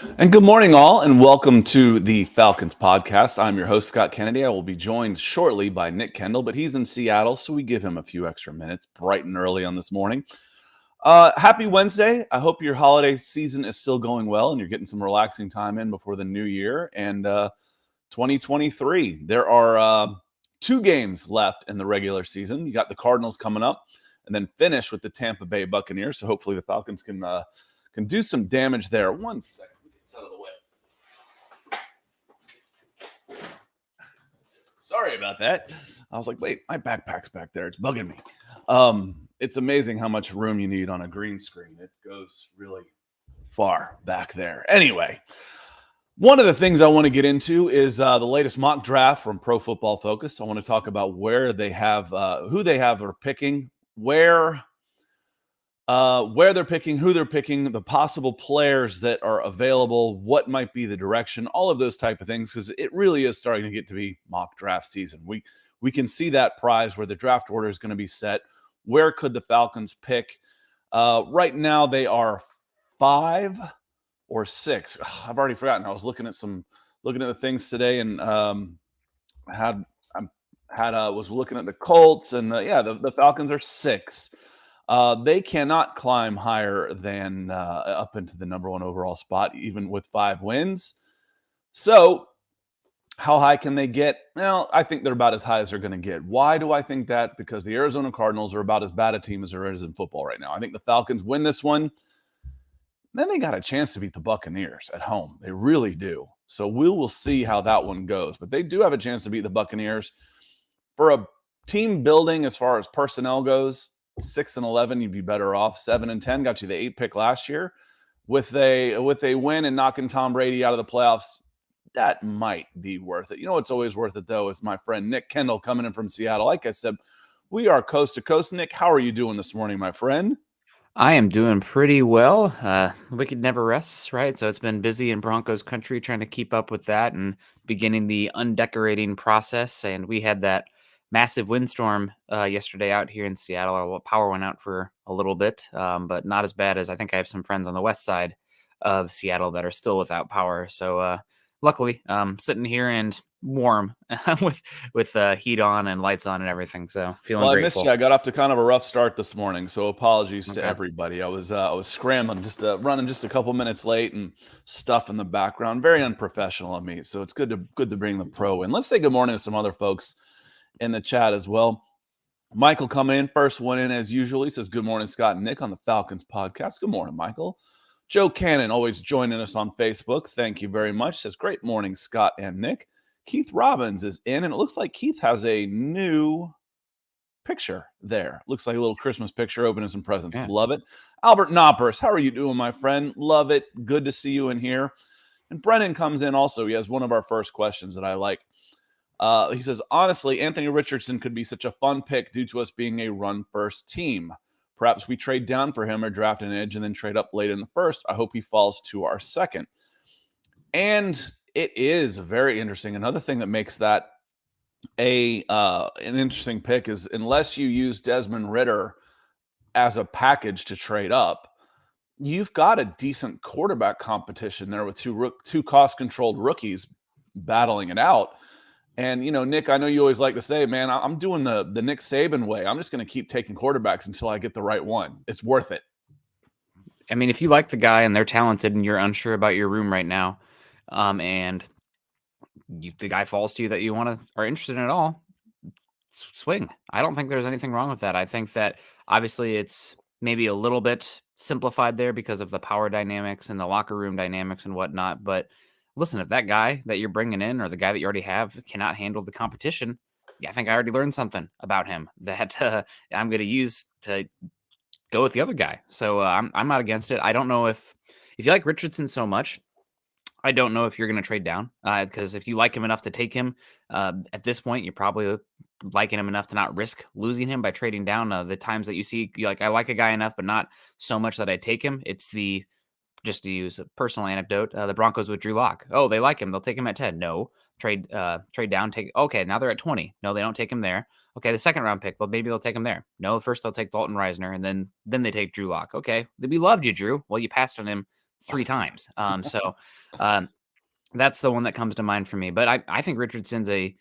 And good morning, all, and welcome to the Falcons Podcast. I'm your host, Scott Kennedy. I will be joined shortly by Nick Kendell, but he's in Seattle, so we give him a few extra minutes, bright and early on this morning. Happy Wednesday. I hope your holiday season is still going well and you're getting some relaxing time in before the new year and 2023. There are 2 games left in the regular season. You got the Cardinals coming up and then finish with the Tampa Bay Buccaneers. So hopefully the Falcons can do some damage there. One second. Out of the way. Sorry about that. I was like, wait, my backpack's back there. It's bugging me. It's amazing how much room you need on a green screen. It goes really far back there. Anyway, one of the things I want to get into is the latest mock draft from Pro Football Focus. I want to talk about where they have, who they have are picking, where they're picking, who they're picking, the possible players that are available, what might be the direction, all of those type of things, because it really is starting to get to be mock draft season. We can see that prize where the draft order is going to be set. Where could the Falcons pick? Right now, they are 5 or 6. I've already forgotten. I was looking at the things today and was looking at the Colts and the Falcons are 6. They cannot climb higher than up into the number 1 overall spot, even with 5 wins. So how high can they get? Well, I think they're about as high as they're going to get. Why do I think that? Because the Arizona Cardinals are about as bad a team as there is in football right now. I think the Falcons win this one. Then they got a chance to beat the Buccaneers at home. They really do. So we will see how that one goes. But they do have a chance to beat the Buccaneers. For a team building as far as personnel goes, 6-11, you'd be better off. 7-10 got you the 8 pick last year. With a win and knocking Tom Brady out of the playoffs, that might be worth it. You know what's always worth it, though, is my friend Nick Kendell coming in from Seattle. Like I said, we are coast to coast. Nick, how are you doing this morning, my friend? I am doing pretty well. Wicked never rests, right? So it's been busy in Broncos country trying to keep up with that and beginning the undecorating process. And we had that massive windstorm yesterday out here in Seattle. Our power went out for a little bit, but not as bad as I think I have some friends on the west side of Seattle that are still without power. So luckily, sitting here and warm with heat on and lights on and everything. So feeling Well, I grateful. missed you. I got off to kind of a rough start this morning, so apologies to Okay. everybody. I was scrambling, just running just a couple minutes late and stuff in the background. Very unprofessional of me. So it's good to bring the pro in. Let's say good morning to some other folks in the chat as well. Michael coming in, first one in as usual. He says, good morning, Scott and Nick on the Falcons podcast. Good morning, Michael. Joe Cannon, always joining us on Facebook. Thank you very much. Says, great morning, Scott and Nick. Keith Robbins is in, and it looks like Keith has a new picture there. Looks like a little Christmas picture, opening some presents. Yeah. Love it. Albert Knoppers, how are you doing, my friend? Love it. Good to see you in here. And Brennan comes in also. He has one of our first questions that I like. He says, honestly, Anthony Richardson could be such a fun pick due to us being a run-first team. Perhaps we trade down for him or draft an edge and then trade up late in the first. I hope he falls to our second. And it is very interesting. Another thing that makes that an interesting pick is unless you use Desmond Ridder as a package to trade up, you've got a decent quarterback competition there with two cost-controlled rookies battling it out. And, you know, Nick, I know you always like to say, man, I'm doing the Nick Saban way. I'm just going to keep taking quarterbacks until I get the right one. It's worth it. I mean, if you like the guy and they're talented and you're unsure about your room right now, and the guy falls to you that you are interested in at all, swing. I don't think there's anything wrong with that. I think that obviously it's maybe a little bit simplified there because of the power dynamics and the locker room dynamics and whatnot. But listen, if that guy that you're bringing in or the guy that you already have cannot handle the competition, I think I already learned something about him that I'm going to use to go with the other guy. So I'm not against it. I don't know if you like Richardson so much, I don't know if you're going to trade down because if you like him enough to take him at this point, you're probably liking him enough to not risk losing him by trading down. The times that you see, I like a guy enough, but not so much that I take him. It's just to use a personal anecdote, the Broncos with Drew Lock. Oh, they like him. They'll take him at 10. No. Trade down. Okay, now they're at 20. No, they don't take him there. Okay, the second round pick. Well, maybe they'll take him there. No, first they'll take Dalton Reisner, and then they take Drew Lock. Okay, we loved you, Drew. Well, you passed on him 3 times. That's the one that comes to mind for me. But I think Richardson's a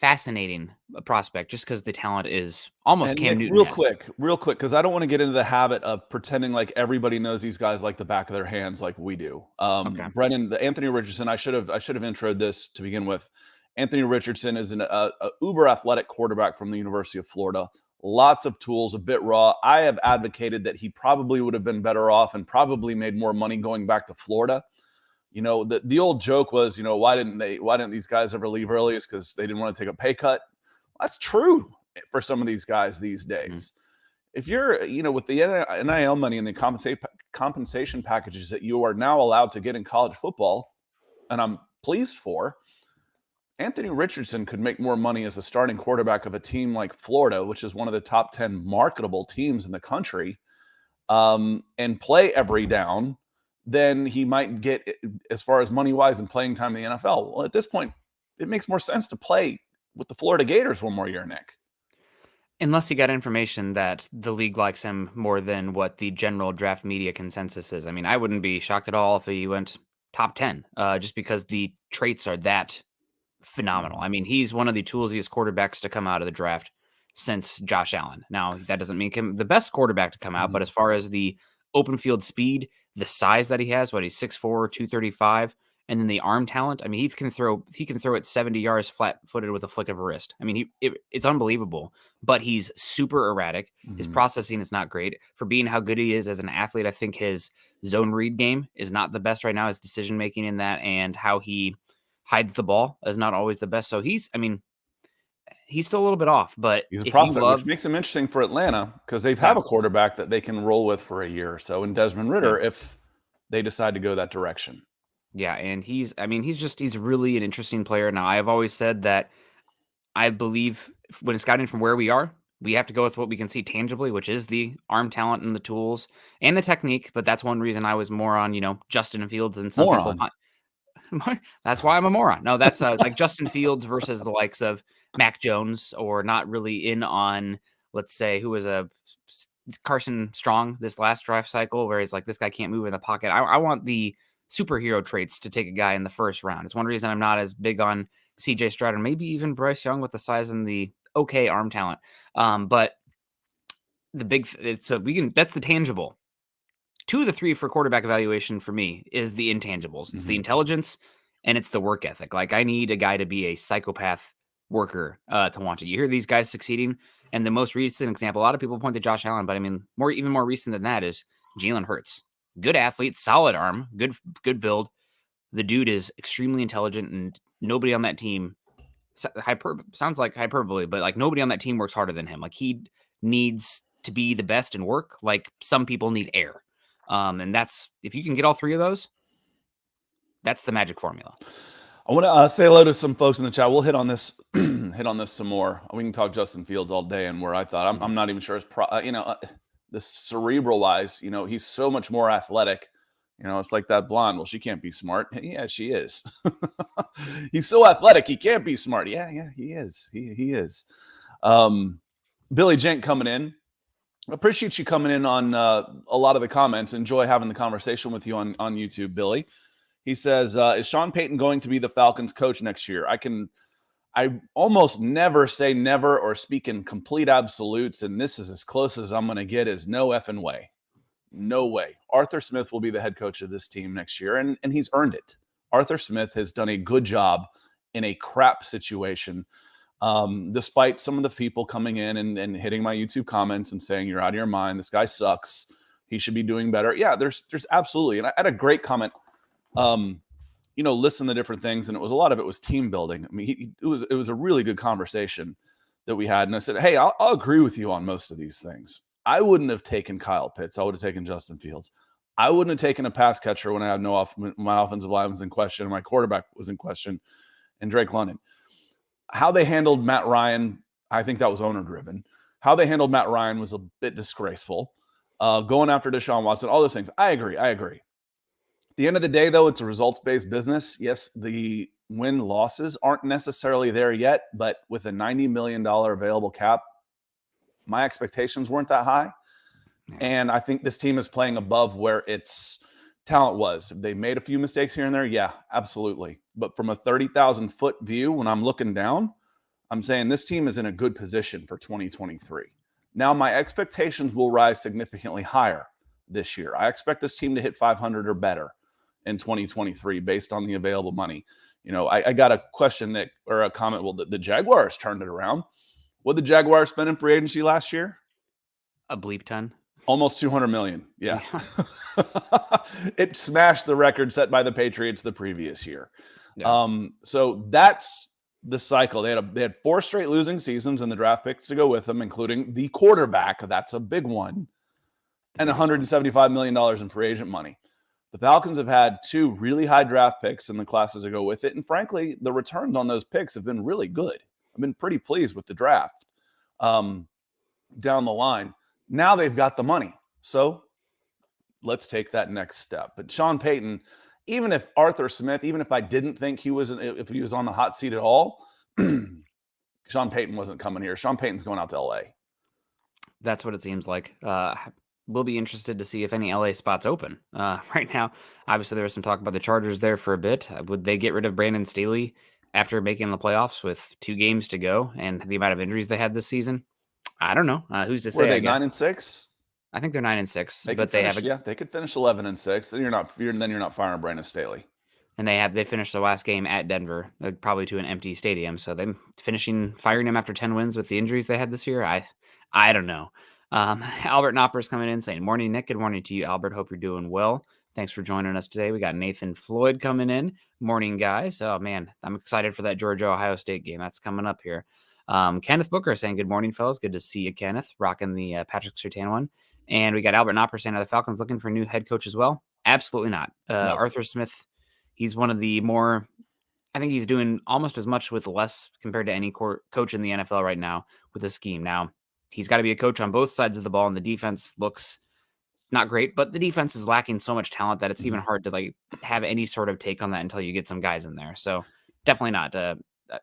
fascinating prospect just because the talent is almost And Cam Nick, Newton-esque. real quick, because I don't want to get into the habit of pretending like everybody knows these guys like the back of their hands, like we do. Okay. Brennan, the Anthony Richardson, I should have introed this to begin with. Anthony Richardson is a uber athletic quarterback from the University of Florida. Lots of tools, a bit raw. I have advocated that he probably would have been better off and probably made more money going back to Florida. You know, the old joke was, you know, why didn't these guys ever leave early? It's because they didn't want to take a pay cut. That's true for some of these guys these days. If you're, you know, with the NIL money and the compensation packages that you are now allowed to get in college football, and I'm pleased for, Anthony Richardson could make more money as a starting quarterback of a team like Florida, which is one of the top 10 marketable teams in the country, and play every down than he might get as far as money-wise and playing time in the NFL. Well, at this point, it makes more sense to play with the Florida Gators one more year, Nick. Unless you got information that the league likes him more than what the general draft media consensus is. I mean, I wouldn't be shocked at all if he went top 10, just because the traits are that phenomenal. I mean, he's one of the toolsiest quarterbacks to come out of the draft since Josh Allen. Now, that doesn't make him the best quarterback to come out, but as far as the open field speed, the size that he has, he's 6'4", 235, and then the arm talent. I mean, he can throw it 70 yards flat-footed with a flick of a wrist. I mean, it's unbelievable, but he's super erratic. His processing is not great. For being how good he is as an athlete, I think his zone read game is not the best right now. His decision-making in that and how he hides the ball is not always the best. So he's still a little bit off, but he's a prospect, which makes him interesting for Atlanta because they have a quarterback that they can roll with for a year or so in Desmond Ridder if they decide to go that direction. Yeah, and he's really an interesting player. Now, I have always said that I believe when scouting from where we are, we have to go with what we can see tangibly, which is the arm talent and the tools and the technique. But that's one reason I was more on, Justin Fields than some people. That's why I'm a moron. No, that's like Justin Fields versus the likes of Mac Jones, or not really in on, let's say, who was a Carson Strong this last draft cycle, where he's like, this guy can't move in the pocket. I want the superhero traits to take a guy in the first round. It's one reason I'm not as big on CJ Stroud and maybe even Bryce Young with the size and the okay arm talent. But that's the tangible. 2 of the 3 for quarterback evaluation for me is the intangibles. It's the intelligence and it's the work ethic. Like, I need a guy to be a psychopath worker to watch it. You hear these guys succeeding, and the most recent example, a lot of people point to Josh Allen, but I mean, even more recent than that is Jalen Hurts. Good athlete, solid arm, good build. The dude is extremely intelligent, and nobody on that team sounds like hyperbole, but like nobody on that team works harder than him. Like, he needs to be the best in work, like some people need air. And that's, if you can get all 3 of those, that's the magic formula. I want to say hello to some folks in the chat. We'll hit on this some more. We can talk Justin Fields all day, and where I thought I'm not even sure this cerebral wise, he's so much more athletic. It's like that blonde. Well, she can't be smart. Yeah, she is. He's so athletic, he can't be smart. Yeah, he is. He is. Billy Jenk coming in. Appreciate you coming in on a lot of the comments. Enjoy having the conversation with you on YouTube, Billy. He says, is Sean Payton going to be the Falcons coach next year? I almost never say never or speak in complete absolutes, and this is as close as I'm going to get, is no effing way. No way. Arthur Smith will be the head coach of this team next year, and he's earned it. Arthur Smith has done a good job in a crap situation. Despite some of the people coming in and hitting my YouTube comments and saying, you're out of your mind, this guy sucks, he should be doing better. Yeah, there's absolutely. And I had a great comment, listen to different things. And a lot of it was team building. I mean, it was a really good conversation that we had. And I said, hey, I'll agree with you on most of these things. I wouldn't have taken Kyle Pitts. I would have taken Justin Fields. I wouldn't have taken a pass catcher when I had my offensive line was in question and my quarterback was in question, and Drake London. How they handled Matt Ryan, I think that was owner-driven. How they handled Matt Ryan was a bit disgraceful. Going after Deshaun Watson, all those things. I agree. At the end of the day, though, it's a results-based business. Yes, the win-losses aren't necessarily there yet, but with a $90 million available cap, my expectations weren't that high. And I think this team is playing above where its talent was. They made a few mistakes here and there. Yeah, absolutely. But from a 30,000 foot view, when I'm looking down, I'm saying this team is in a good position for 2023. Now, my expectations will rise significantly higher this year. I expect this team to hit 500 or better in 2023 based on the available money. I got a question or a comment. Well, the Jaguars turned it around. What did the Jaguars spend in free agency last year? A bleep ton. Almost 200 million. Yeah. It smashed the record set by the Patriots the previous year. Yeah. So that's the cycle. They had 4 straight losing seasons and the draft picks to go with them, including the quarterback. That's a big one. And $175 million in free agent money. The Falcons have had 2 really high draft picks in the classes to go with it. And frankly, the returns on those picks have been really good. I've been pretty pleased with the draft down the line. Now they've got the money. So let's take that next step. But Sean Payton, even if Arthur Smith, even if I didn't think if he was on the hot seat at all, Sean Payton wasn't coming here. Sean Payton's going out to LA. That's what it seems like. We'll be interested to see if any LA spots open. Right now, obviously, there was some talk about the Chargers there for a bit. Would they get rid of Brandon Staley after making the playoffs with 2 games to go and the amount of injuries they had this season? I don't know. Who's to say? Were they 9-6? I think they're 9-6, but they could finish 11-6. Then you're not firing Brandon Staley. And they finished the last game at Denver, probably to an empty stadium. So them firing him after 10 wins with the injuries they had this year, I don't know. Albert Knopper's coming in saying, "Morning, Nick. Good morning to you, Albert. Hope you're doing well. Thanks for joining us today." We got Nathan Floyd coming in. Morning, guys. Oh man, I'm excited for that Georgia-Ohio State game. That's coming up here. Kenneth Booker saying, "Good morning, fellas. Good to see you, Kenneth." Rocking the Patrick Surtain one. And we got Albert Knopper saying, "Are the Falcons looking for a new head coach as well?" Absolutely not. No. Arthur Smith, he's one of the more, I think he's doing almost as much with less compared to any coach in the NFL right now with the scheme. Now, he's got to be a coach on both sides of the ball, and the defense looks not great, but the defense is lacking so much talent that it's even hard to have any sort of take on that until you get some guys in there. So definitely not.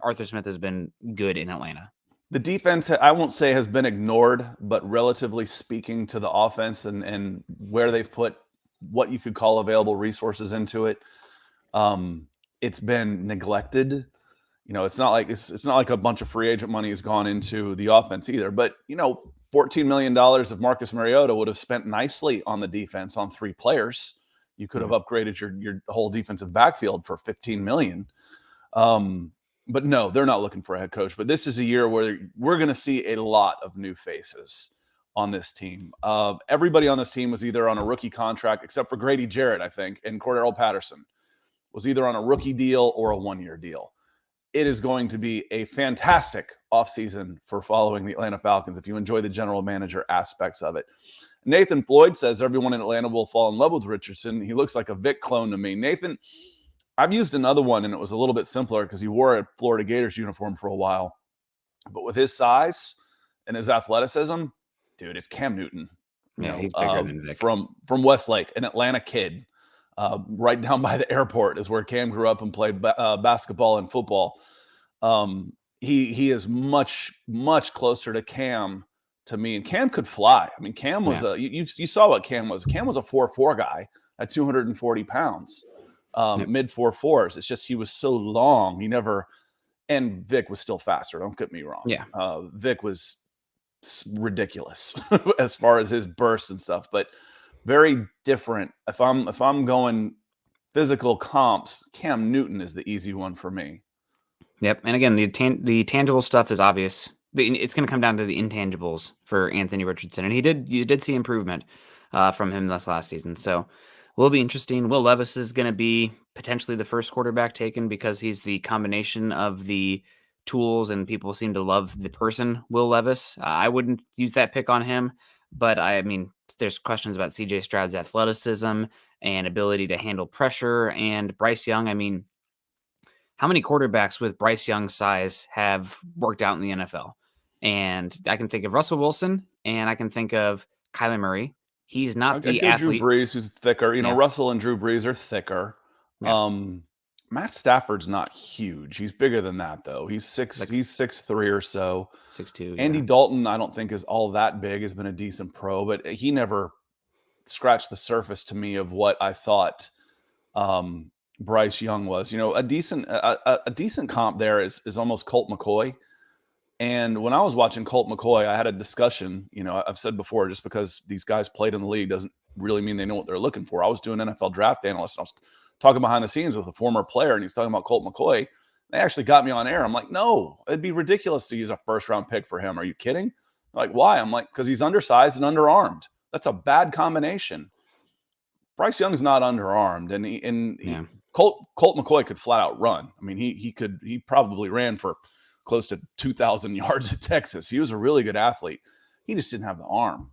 Arthur Smith has been good in Atlanta. The defense, I won't say has been ignored, but relatively speaking to the offense and where they've put what you could call available resources into it, it's been neglected. It's not like a bunch of free agent money has gone into the offense either. But $14 million of Marcus Mariota would have spent nicely on the defense on 3 players. You could have upgraded your whole defensive backfield for $15 million. But no, they're not looking for a head coach. But this is a year where we're going to see a lot of new faces on this team. Everybody on this team was either on a rookie contract, except for Grady Jarrett, I think, and Cordero Patterson was either on a rookie deal or a 1-year deal. It is going to be a fantastic offseason for following the Atlanta Falcons if you enjoy the general manager aspects of it. Nathan Floyd says everyone in Atlanta will fall in love with Richardson. He looks like a Vick clone to me. Nathan, I've used another one, and it was a little bit simpler because he wore a Florida Gators uniform for a while. But with his size and his athleticism, dude, it's Cam Newton. Yeah, he's bigger than Vick. From Westlake, an Atlanta kid. Right down by the airport is where Cam grew up and played basketball and football. He is much, much closer to Cam to me. And Cam could fly. I mean, Cam was you saw what Cam was. Cam was a 4'4" guy at 240 pounds, mid 4'4s. It's just he was so long. And Vick was still faster. Don't get me wrong. Yeah. Vick was ridiculous as far as his burst and stuff, but very different. If I'm going physical comps, Cam Newton is the easy one for me. Yep. And again, the tangible stuff is obvious. It's going to come down to the intangibles for Anthony Richardson. And you did see improvement from him this last season. So will be interesting. Will Levis is going to be potentially the first quarterback taken because he's the combination of the tools, and people seem to love the person, Will Levis. I wouldn't use that pick on him. But I mean, there's questions about CJ Stroud's athleticism and ability to handle pressure. And Bryce Young, I mean, how many quarterbacks with Bryce Young's size have worked out in the NFL? And I can think of Russell Wilson, and I can think of Kyler Murray. He's not the athlete. Drew Brees, who's thicker. Russell and Drew Brees are thicker. Yeah. Matt Stafford's not huge. He's bigger than that, though. He's 6'3" or so. 6'2". Andy Dalton, I don't think is all that big. Has been a decent pro, but he never scratched the surface to me of what I thought Bryce Young was. A decent comp there is almost Colt McCoy. And when I was watching Colt McCoy, I had a discussion. I've said before, just because these guys played in the league doesn't really mean they know what they're looking for. I was doing NFL draft analyst, and I was talking behind the scenes with a former player, and he's talking about Colt McCoy. They actually got me on air. I'm like, no, it'd be ridiculous to use a first-round pick for him. Are you kidding? They're like, why? I'm like, because he's undersized and underarmed. That's a bad combination. Bryce Young's not underarmed, and Colt McCoy could flat out run. I mean, he probably ran for close to 2,000 yards at Texas. He was a really good athlete. He just didn't have the arm.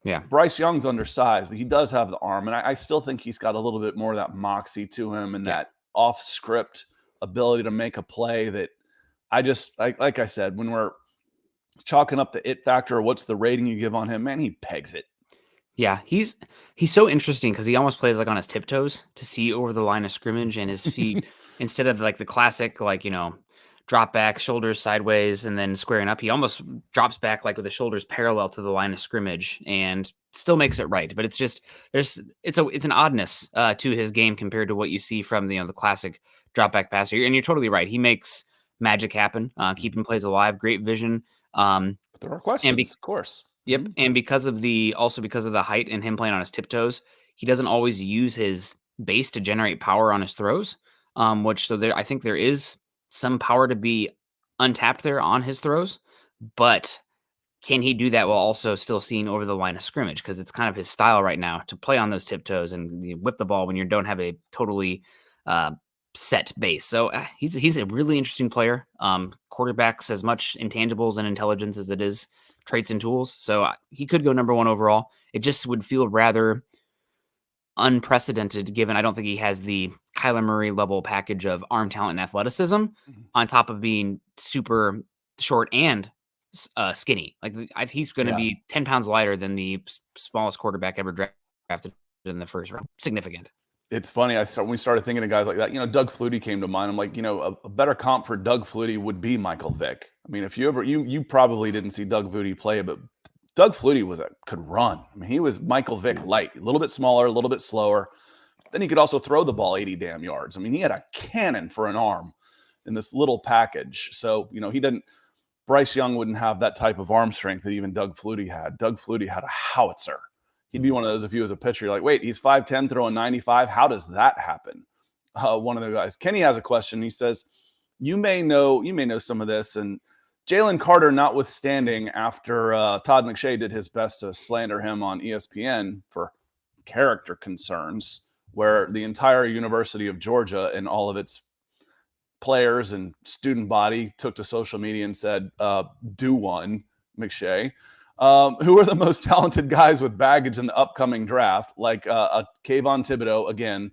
Yeah. Bryce Young's undersized, but he does have the arm. And I still think he's got a little bit more of that moxie to him and that off-script ability to make a play that like I said, when we're chalking up the it factor, what's the rating you give on him, man, he pegs it. Yeah, he's so interesting because he almost plays like on his tiptoes to see over the line of scrimmage, and his feet, instead of like the classic, drop back, shoulders sideways, and then squaring up, he almost drops back like with the shoulders parallel to the line of scrimmage and still makes it right. But it's just it's an oddness to his game compared to what you see from the classic drop back passer. And you're totally right. He makes magic happen, keeping plays alive, great vision. But there are questions, of course. Yep, and because of the height and him playing on his tiptoes, he doesn't always use his base to generate power on his throws. I think there is some power to be untapped there on his throws, but can he do that while also still seeing over the line of scrimmage? Because it's kind of his style right now to play on those tiptoes and whip the ball when you don't have a totally set base. So he's a really interesting player. Quarterbacks as much intangibles and intelligence as it is traits and tools. So he could go number 1 overall. It just would feel rather unprecedented given I don't think he has the Kyler Murray level package of arm talent and athleticism on top of being super short and skinny. Like he's going to be 10 pounds lighter than the smallest quarterback ever drafted in the first round. Significant. It's funny. When we started thinking of guys like that, Doug Flutie came to mind. I'm like, a better comp for Doug Flutie would be Michael Vick. I mean, if you probably didn't see Doug Flutie play, but Doug Flutie could run. I mean, he was Michael Vick light, a little bit smaller, a little bit slower. Then he could also throw the ball 80 damn yards. I mean, he had a cannon for an arm in this little package. So, Bryce Young wouldn't have that type of arm strength that even Doug Flutie had. Doug Flutie had a howitzer. He'd be one of those, if he was a pitcher, you're like, wait, he's 5'10", throwing 95. How does that happen? One of the guys. Kenny has a question. He says, you may know some of this, and Jalen Carter notwithstanding, after Todd McShay did his best to slander him on ESPN for character concerns, where the entire University of Georgia and all of its players and student body took to social media and said, do one, McShay. Who are the most talented guys with baggage in the upcoming draft? Like a Kayvon Thibodeau, again,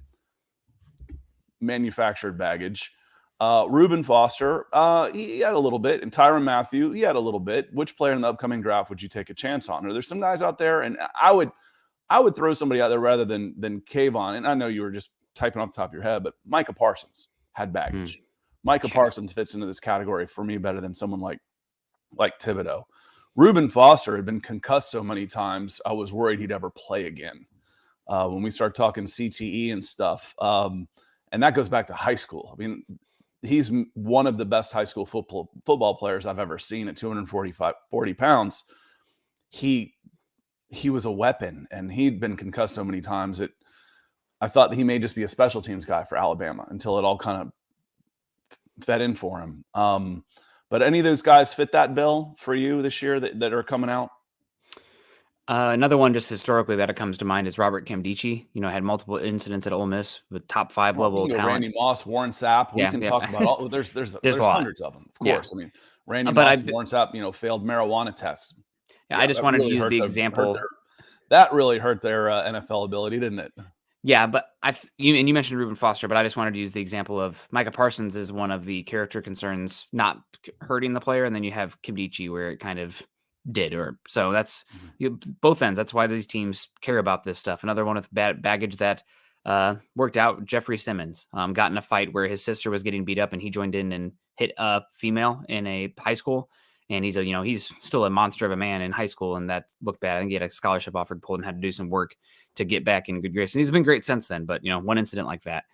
manufactured baggage. Reuben Foster, he had a little bit. And Tyrann Mathieu, he had a little bit. Which player in the upcoming draft would you take a chance on? Are there some guys out there? And I would throw somebody out there rather than Kayvon. And I know you were just typing off the top of your head, but Micah Parsons had baggage. Micah Parsons fits into this category for me better than someone like Thibodeau. Reuben Foster had been concussed so many times, I was worried he'd ever play again. When we start talking CTE and stuff, and that goes back to high school. I mean, he's one of the best high school football players I've ever seen at 40 pounds. He was a weapon, and he'd been concussed so many times that I thought that he may just be a special teams guy for Alabama until it all kind of fed in for him. But any of those guys fit that bill for you this year that are coming out? Another one just historically that comes to mind is Robert Nkemdiche. Had multiple incidents at Ole Miss with top 5 level talent. Randy Moss, Warren Sapp. We can talk about all. There's hundreds of them, of course. I mean, Randy Moss, Warren Sapp, failed marijuana tests. Yeah, I just wanted to use the example. That really hurt their NFL ability, didn't it? Yeah, but you mentioned Reuben Foster, but I just wanted to use the example of Micah Parsons is one of the character concerns not hurting the player, and then you have Nkemdiche where it kind of did. So that's both ends. That's why these teams care about this stuff. Another one with bad baggage that worked out. Jeffrey Simmons got in a fight where his sister was getting beat up, and he joined in and hit a female in a high school. And he's still a monster of a man in high school, and that looked bad. I think he had a scholarship offered, pulled, and had to do some work to get back in good grace. And he's been great since then. But one incident like that,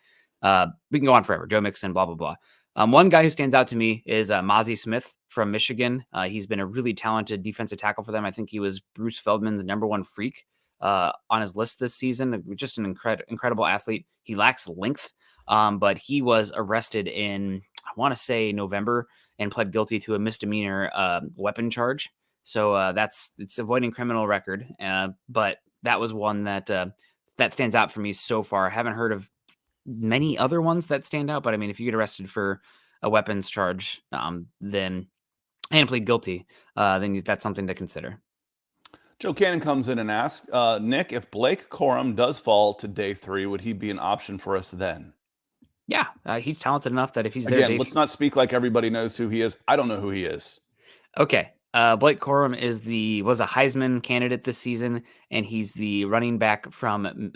we can go on forever. Joe Mixon, blah blah blah. One guy who stands out to me is Mozzie Smith from Michigan. He's been a really talented defensive tackle for them. I think he was Bruce Feldman's number one freak on his list this season. Just an incredible athlete. He lacks length, but he was arrested in, I want to say, November, and pled guilty to a misdemeanor weapon charge. So it's avoiding criminal record. But that was one that stands out for me so far. I haven't heard of many other ones that stand out, but I mean, if you get arrested for a weapons charge, then and plead guilty, then that's something to consider. Joe Cannon comes in and asks, Nick, if Blake Corum does fall to day 3, would he be an option for us then? Yeah, he's talented enough that if he's there, let's not speak like everybody knows who he is. I don't know who he is. Okay. Blake Corum was a Heisman candidate this season, and he's the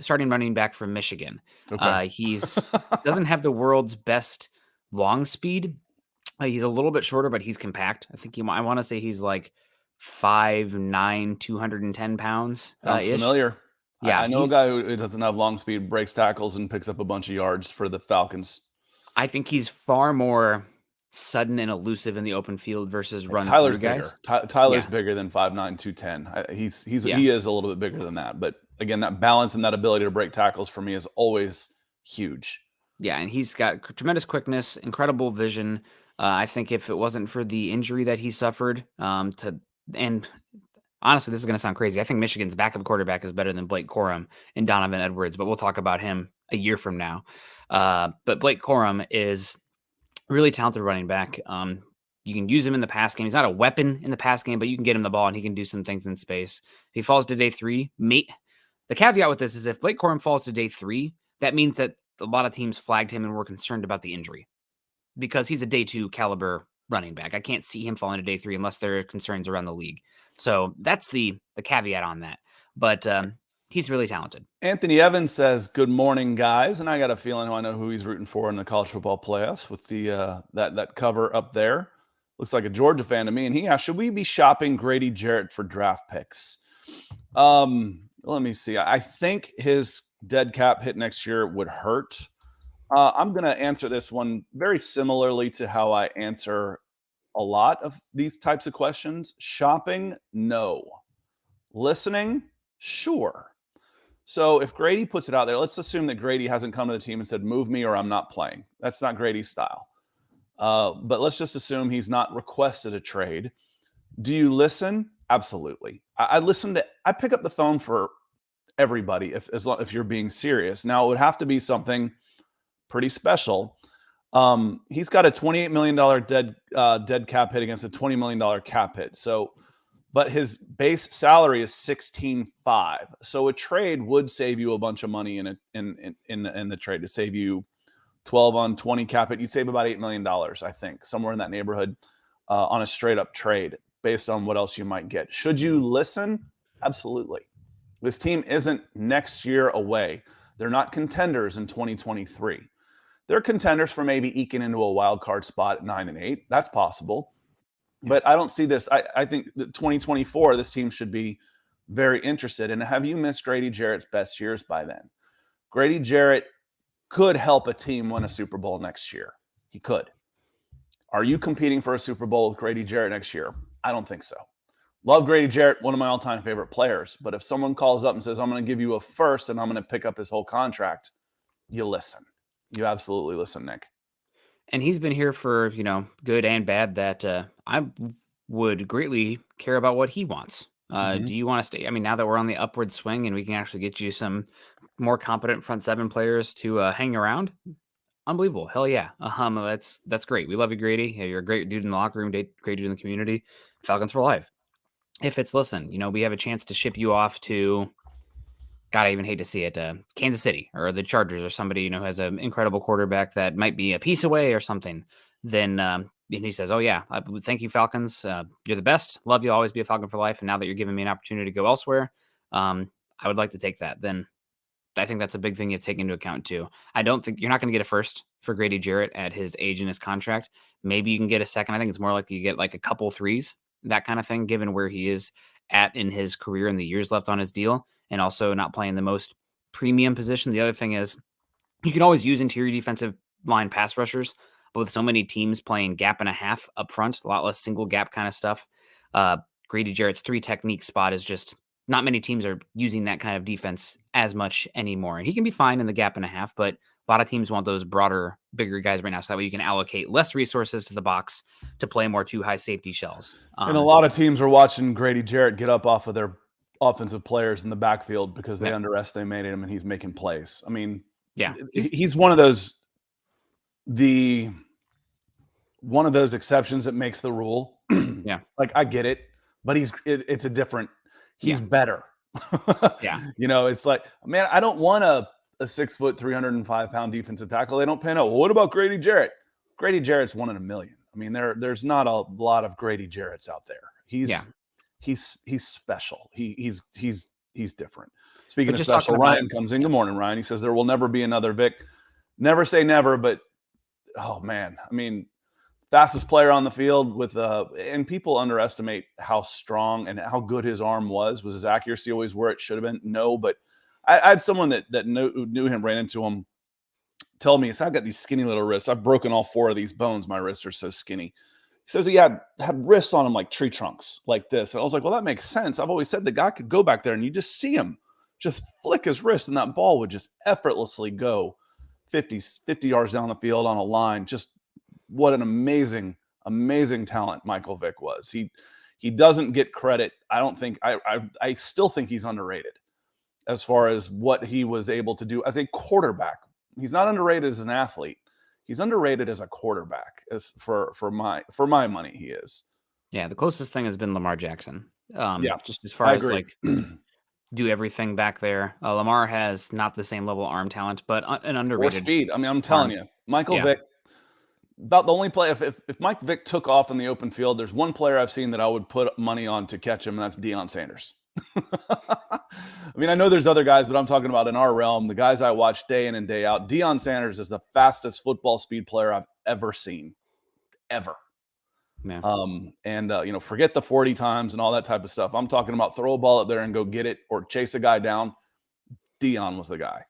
starting running back from Michigan. Okay. He's doesn't have the world's best long speed. He's a little bit shorter, but he's compact. I think I want to say he's like 5'9", 210 pounds. Sounds familiar. Yeah, I know a guy who doesn't have long speed, breaks tackles, and picks up a bunch of yards for the Falcons. I think he's far more sudden and elusive in the open field versus run Tyler's through guys. Tyler's bigger than 5'9", 210. He is a little bit bigger than that. But again, that balance and that ability to break tackles for me is always huge. Yeah, and he's got tremendous quickness, incredible vision. I think if it wasn't for the injury that he suffered, and honestly, this is going to sound crazy, I think Michigan's backup quarterback is better than Blake Corum and Donovan Edwards, but we'll talk about him a year from now. But Blake Corum is really talented running back. You can use him in the pass game. He's not a weapon in the pass game, but you can get him the ball and he can do some things in space. If he falls to day 3, the caveat with this is if Blake Corum falls to day 3, that means that a lot of teams flagged him and were concerned about the injury because he's a day 2 caliber running back. I can't see him falling to day 3 unless there are concerns around the league. So that's the caveat on that. But he's really talented. Anthony Evans says, "Good morning, guys." And I got a feeling I know who he's rooting for in the college football playoffs with the that cover up there. Looks like a Georgia fan to me. And he asked, should we be shopping Grady Jarrett for draft picks? Let me see. I think his dead cap hit next year would hurt. I'm going to answer this one very similarly to how I answer a lot of these types of questions. Shopping, no. Listening, sure. So if Grady puts it out there, let's assume that Grady hasn't come to the team and said, move me or I'm not playing. That's not Grady's style. But let's just assume he's not requested a trade. Do you listen? Absolutely. I pick up the phone for everybody if you're being serious. Now, it would have to be something pretty special. He's got a $28 million dead cap hit against a $20 million cap hit. So, but his base salary is $16.5. So a trade would save you a bunch of money in the trade. To save you 12 on 20 cap hit, you'd save about $8 million, I think, somewhere in that neighborhood on a straight up trade based on what else you might get. Should you listen? Absolutely. This team isn't next year away. They're not contenders in 2023. They're contenders for maybe eking into a wild card spot at 9-8. That's possible. But I don't see this. I think that 2024, this team should be very interested. And have you missed Grady Jarrett's best years by then? Grady Jarrett could help a team win a Super Bowl next year. He could. Are you competing for a Super Bowl with Grady Jarrett next year? I don't think so. Love Grady Jarrett, one of my all-time favorite players. But if someone calls up and says, I'm going to give you a first and I'm going to pick up his whole contract, you listen. You absolutely listen, Nick. And he's been here for, good and bad that I would greatly care about what he wants. Do you want to stay? I mean, now that we're on the upward swing and we can actually get you some more competent front seven players to hang around, unbelievable. Hell yeah. That's great. We love you, Grady. You're a great dude in the locker room, great dude in the community. Falcons for life. If it's, listen, we have a chance to ship you off to, God, I even hate to see it, Kansas City or the Chargers or somebody, who has an incredible quarterback that might be a piece away or something, then and he says, oh, yeah, thank you, Falcons. You're the best. Love you. Always be a Falcon for life. And now that you're giving me an opportunity to go elsewhere, I would like to take that. Then I think that's a big thing you take into account too. I don't think you're not going to get a first for Grady Jarrett at his age and his contract. Maybe you can get a second. I think it's more likely you get like a couple threes, that kind of thing, given where he is at in his career and the years left on his deal, and also not playing the most premium position. The other thing is you can always use interior defensive line pass rushers, but with so many teams playing gap and a half up front, a lot less single gap kind of stuff. Grady Jarrett's 3 technique spot is just not many teams are using that kind of defense as much anymore. And he can be fine in the gap and a half, but a lot of teams want those broader, bigger guys right now. So that way you can allocate less resources to the box to play more 2 high safety shells. And a lot of teams are watching Grady Jarrett get up off of their offensive players in the backfield because they underestimated him and he's making plays. I mean, he's one of those exceptions that makes the rule. Like I get it, but it's a different. He's better. It's like, man, I don't want a 6 foot, 305 pound defensive tackle. They don't pan out. Well, what about Grady Jarrett? Grady Jarrett's 1 in a million. I mean, there's not a lot of Grady Jarretts out there. He's special. He's different. Speaking of special, Ryan comes in. Good morning, Ryan. He says there will never be another Vick. Never say never, but oh man, I mean, fastest player on the field with and people underestimate how strong and how good his arm was. Was his accuracy always where it should have been? No, but I had someone that knew him, ran into him, tell me, I've got these skinny little wrists. I've broken all 4 of these bones. My wrists are so skinny. He says he had wrists on him like tree trunks like this. And I was like, well, that makes sense. I've always said the guy could go back there and you just see him just flick his wrist and that ball would just effortlessly go 50 yards down the field on a line. Just what an amazing talent Michael Vick was. He doesn't get credit. I still think he's underrated as far as what he was able to do as a quarterback. He's not underrated as an athlete. He's underrated as a quarterback. As for my money, he is. Yeah, the closest thing has been Lamar Jackson. Just as far as like do everything back there. Lamar has not the same level of arm talent, but an underrated or speed. I mean, I'm telling you, Michael Vick. About the only play, if Mike Vick took off in the open field, there's one player I've seen that I would put money on to catch him, and that's Deion Sanders. I mean, I know there's other guys, but I'm talking about in our realm, the guys I watch day in and day out. Deion Sanders is the fastest football speed player I've ever seen, ever. Yeah. Forget the 40 times and all that type of stuff. I'm talking about throw a ball up there and go get it or chase a guy down. Deion was the guy.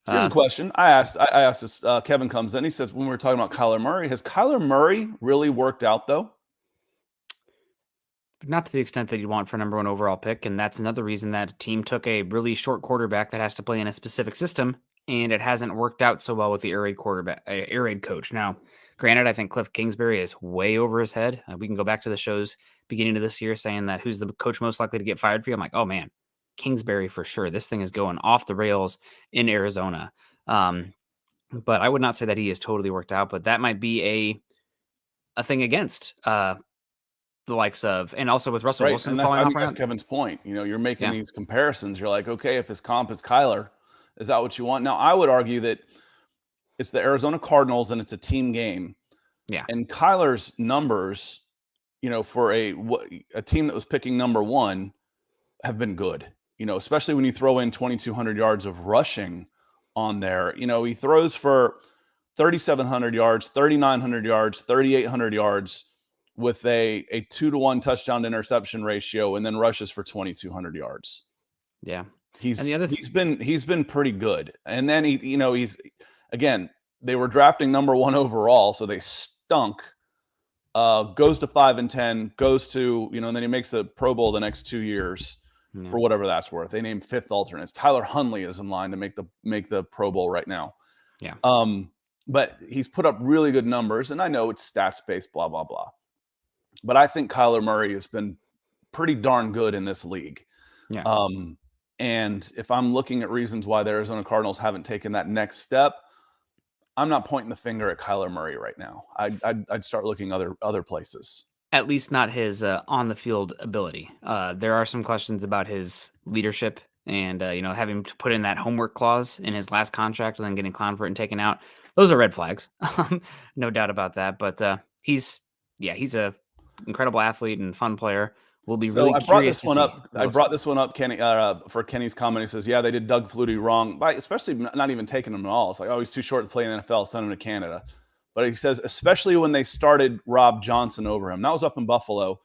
Here's a question. I asked this. Kevin comes in. He says, when we were talking about Kyler Murray, has Kyler Murray really worked out, though? Not to the extent that you want for number 1 overall pick. And that's another reason that a team took a really short quarterback that has to play in a specific system, and it hasn't worked out so well with the air raid coach. Now, granted, I think Cliff Kingsbury is way over his head. We can go back to the shows beginning of this year saying that who's the coach most likely to get fired for you? I'm like, oh, man. Kingsbury for sure. This thing is going off the rails in Arizona. But I would not say that he has totally worked out, but that might be a thing against the likes of, and also with Russell Wilson falling off. That's Kevin's point. You're making these comparisons. You're like, okay, if his comp is Kyler, is that what you want? Now, I would argue that it's the Arizona Cardinals and it's a team game. Yeah. And Kyler's numbers, for a team that was picking number 1 have been good. Especially when you throw in 2,200 yards of rushing on there. He throws for 3,700 yards, 3,900 yards, 3,800 yards with a 2-to-1 touchdown to interception ratio, and then rushes for 2,200 yards. Yeah, he's been pretty good. And then he's again, they were drafting number 1 overall, so they stunk. Goes to 5-10, goes to and then he makes the Pro Bowl the next 2 years. Yeah. For whatever that's worth. They named 5th alternates. Tyler Huntley is in line to make the Pro Bowl right now. Yeah. But he's put up really good numbers, and I know it's stats-based, blah, blah, blah. But I think Kyler Murray has been pretty darn good in this league. Yeah. And if I'm looking at reasons why the Arizona Cardinals haven't taken that next step, I'm not pointing the finger at Kyler Murray right now. I'd start looking other places. At least not his on-the-field ability. There are some questions about his leadership and, having to put in that homework clause in his last contract and then getting clowned for it and taken out. Those are red flags. No doubt about that. But he's an incredible athlete and fun player. We'll be So really I brought curious this to one see. up. I brought this one up, Kenny, for Kenny's comment. He says, "Yeah, they did Doug Flutie wrong by especially not even taking him at all. It's like, oh, he's too short to play in the NFL. Send him to Canada." But he says, especially when they started Rob Johnson over him. That was up in Buffalo.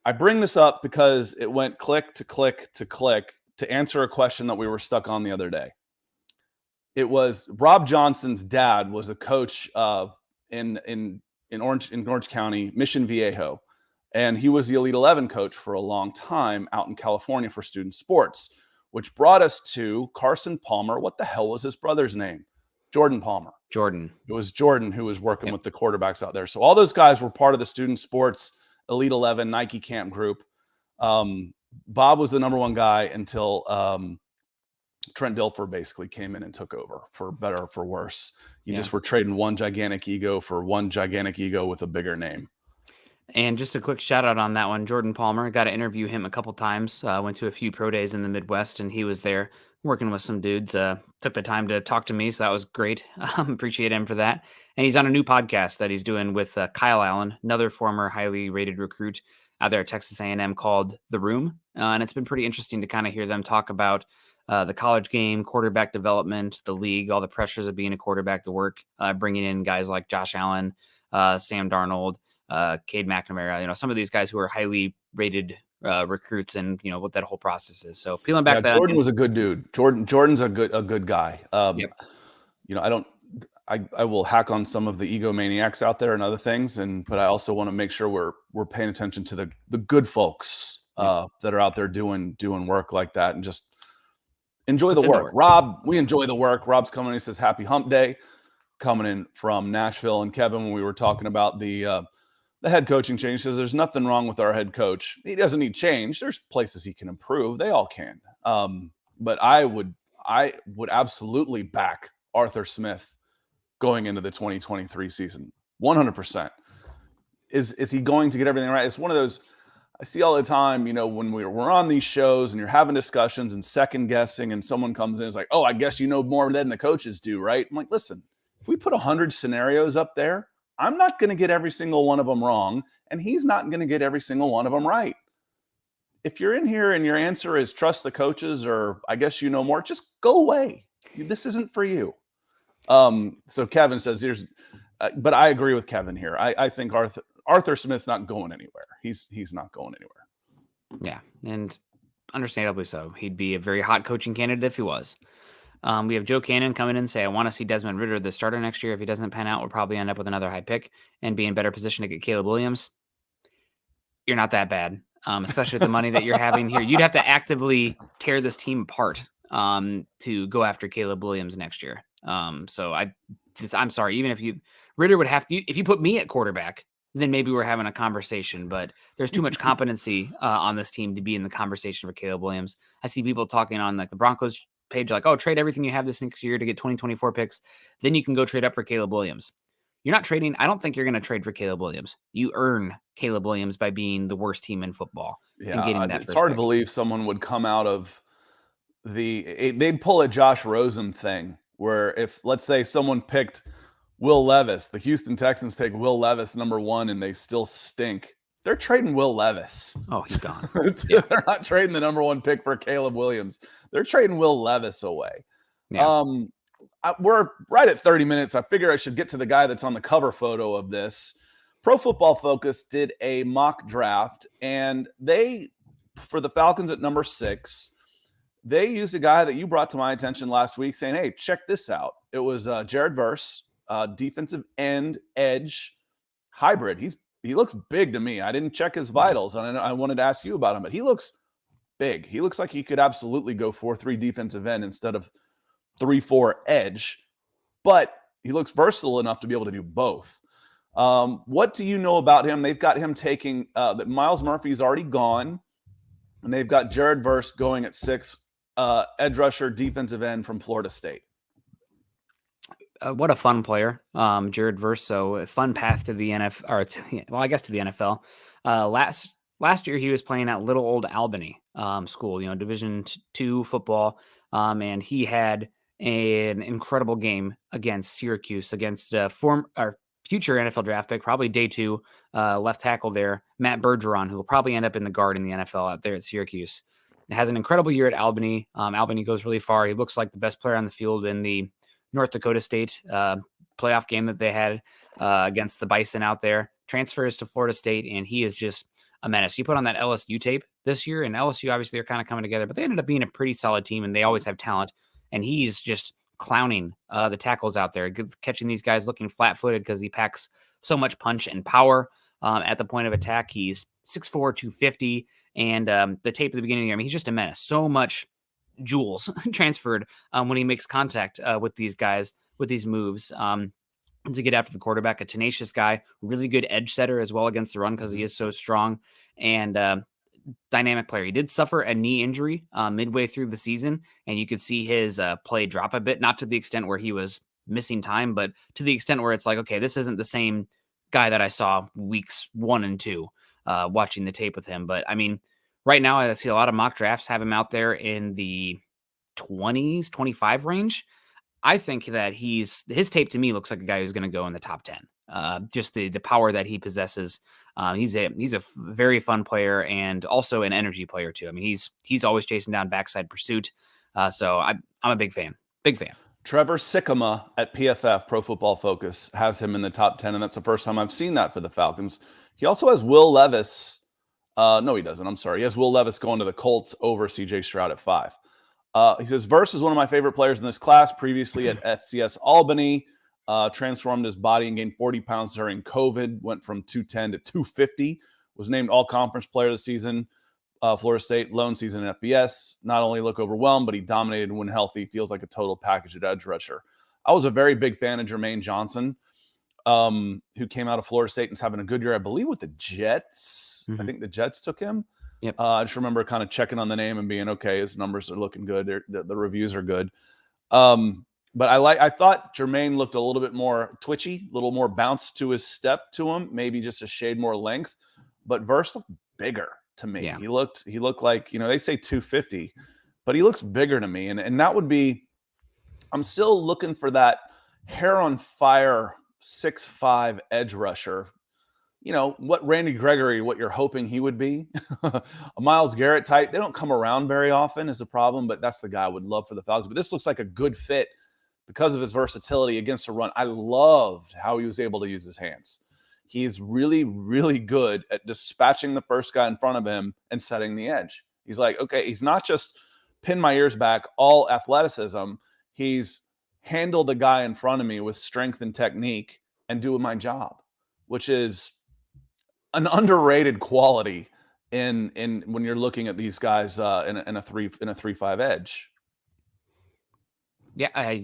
I bring this up because it went click to click to click to answer a question that we were stuck on the other day. It was Rob Johnson's dad was a coach in Orange County, Mission Viejo. And he was the Elite 11 coach for a long time out in California for student sports, which brought us to Carson Palmer. What the hell was his brother's name? Jordan Palmer. Jordan. It was Jordan who was working with the quarterbacks out there. So all those guys were part of the student sports Elite 11 Nike camp group. Bob was the number one guy until Trent Dilfer basically came in and took over, for better or for worse. You just were trading one gigantic ego for one gigantic ego with a bigger name. And just a quick shout out on that one, Jordan Palmer. Got to interview him a couple times. Went to a few pro days in the Midwest, and he was there working with some dudes. Took the time to talk to me, so that was great. Appreciate him for that. And he's on a new podcast that he's doing with Kyle Allen, another former highly rated recruit out there at Texas A&M, called The Room. And it's been pretty interesting to kind of hear them talk about the college game, quarterback development, the league, all the pressures of being a quarterback, the work, bringing in guys like Josh Allen, Sam Darnold, Cade McNamara, some of these guys who are highly rated recruits, and what that whole process is. So peeling back that Jordan was a good dude. Jordan's a good guy. I will hack on some of the egomaniacs out there and other things, but I also want to make sure we're paying attention to the good folks that are out there doing work like that, and just enjoy the work. Rob, we enjoy the work. Rob's coming in, he says happy hump day, coming in from Nashville. And Kevin, when we were talking about the head coaching change, says there's nothing wrong with our head coach. He doesn't need change. There's places he can improve. They all can. But I would absolutely back Arthur Smith going into the 2023 season. 100%. Is he going to get everything right? It's one of those I see all the time, when we're on these shows and you're having discussions and second guessing, and someone comes in and is like, oh, I guess you know more than the coaches do, right? I'm like, listen, if we put 100 scenarios up there, I'm not going to get every single one of them wrong, and he's not going to get every single one of them right. If you're in here and your answer is trust the coaches or I guess you know more, just go away. This isn't for you. So Kevin says but I agree with Kevin here. I think Arthur Smith's not going anywhere. He's not going anywhere. Yeah, and understandably so. He'd be a very hot coaching candidate if he was. We have Joe Cannon coming in and say, I want to see Desmond Ridder the starter next year. If he doesn't pan out, we'll probably end up with another high pick and be in better position to get Caleb Williams. You're not that bad, especially with the money that you're having here. You'd have to actively tear this team apart to go after Caleb Williams next year. So I'm sorry, even if Ridder would have to, if you put me at quarterback, then maybe we're having a conversation, but there's too much competency on this team to be in the conversation for Caleb Williams. I see people talking on like the Broncos page, like, oh, trade everything you have this next year to get 2024 picks. Then you can go trade up for Caleb Williams. You're not trading. I don't think you're going to trade for Caleb Williams. You earn Caleb Williams by being the worst team in football. Yeah, and getting that it's hard to believe someone would come out of they'd pull a Josh Rosen thing where if, let's say, someone picked Will Levis, the Houston Texans take Will Levis number 1 and they still stink. They're trading Will Levis. Oh, he's gone. They're not trading the number 1 pick for Caleb Williams. They're trading Will Levis away. Yeah. We're right at 30 minutes. I figure I should get to the guy that's on the cover photo of this. Pro Football Focus did a mock draft, and for the Falcons at number 6, they used a guy that you brought to my attention last week saying, hey, check this out. It was Jared Verse, defensive end, edge, hybrid. He looks big to me. I didn't check his vitals, and I wanted to ask you about him, but he looks big. He looks like he could absolutely go 4-3 defensive end instead of 3-4 edge, but he looks versatile enough to be able to do both. What do you know about him? They've got him taking that Miles Murphy's already gone, and they've got Jared Verse going at 6, edge rusher, defensive end from Florida State. What a fun player, Jared Verse. So a fun path to the NFL, I guess to the NFL. Last year he was playing at Little Old Albany school, Division II football, and he had an incredible game against Syracuse, against future NFL draft pick, probably day 2, left tackle there, Matt Bergeron, who will probably end up in the guard in the NFL out there at Syracuse. Has an incredible year at Albany. Albany goes really far. He looks like the best player on the field in the North Dakota State playoff game that they had against the Bison out there. Transfers to Florida State, and he is just a menace. You put on that LSU tape this year, and LSU obviously are kind of coming together, but they ended up being a pretty solid team, and they always have talent. And he's just clowning the tackles out there, catching these guys looking flat-footed because he packs so much punch and power at the point of attack. He's 6'4", 250, and the tape at the beginning of the year, I mean, he's just a menace. So much jewels transferred when he makes contact with these guys, with these moves. To get after the quarterback, a tenacious guy, really good edge setter as well against the run because he is so strong, and dynamic player. He did suffer a knee injury midway through the season, and you could see his play drop a bit, not to the extent where he was missing time, but to the extent where it's like, okay, this isn't the same guy that I saw weeks 1 and 2 watching the tape with him. But I mean, right now I see a lot of mock drafts have him out there in the 20s, 25 range. I think that his tape to me looks like a guy who's going to go in the top 10. Just the power that he possesses. He's a very fun player and also an energy player too. I mean, he's always chasing down backside pursuit. So I'm a big fan. Big fan. Trevor Sikkema at PFF, Pro Football Focus, has him in the top 10, and that's the first time I've seen that for the Falcons. He also has Will Levis. No, he doesn't. I'm sorry. He has Will Levis going to the Colts over C.J. Stroud at 5. He says, Verse is one of my favorite players in this class. Previously at FCS Albany, transformed his body and gained 40 pounds during COVID, went from 210 to 250, was named All-Conference Player of the Season, Florida State, lone season in FBS. Not only look overwhelmed, but he dominated when healthy. Feels like a total package at edge rusher. I was a very big fan of Jermaine Johnson, who came out of Florida State and is having a good year, I believe, with the Jets. I think the Jets took him. Yep. I just remember kind of checking on the name and being, okay, his numbers are looking good. The reviews are good. But I thought Jermaine looked a little bit more twitchy, a little more bounce to his step to him, maybe just a shade more length. But Verse looked bigger to me. Yeah. He looked like, they say 250, but he looks bigger to me. And that would be, I'm still looking for that hair on fire 6'5" edge rusher. What Randy Gregory, what you're hoping he would be. A Myles Garrett type. They don't come around very often is the problem, but that's the guy I would love for the Falcons. But this looks like a good fit because of his versatility against the run. I loved how he was able to use his hands. He is really, really good at dispatching the first guy in front of him and setting the edge. He's like, okay, he's not just pin my ears back, all athleticism. He's handle the guy in front of me with strength and technique and doing my job, which is an underrated quality in when you're looking at these guys in a 3-5 edge. Yeah, I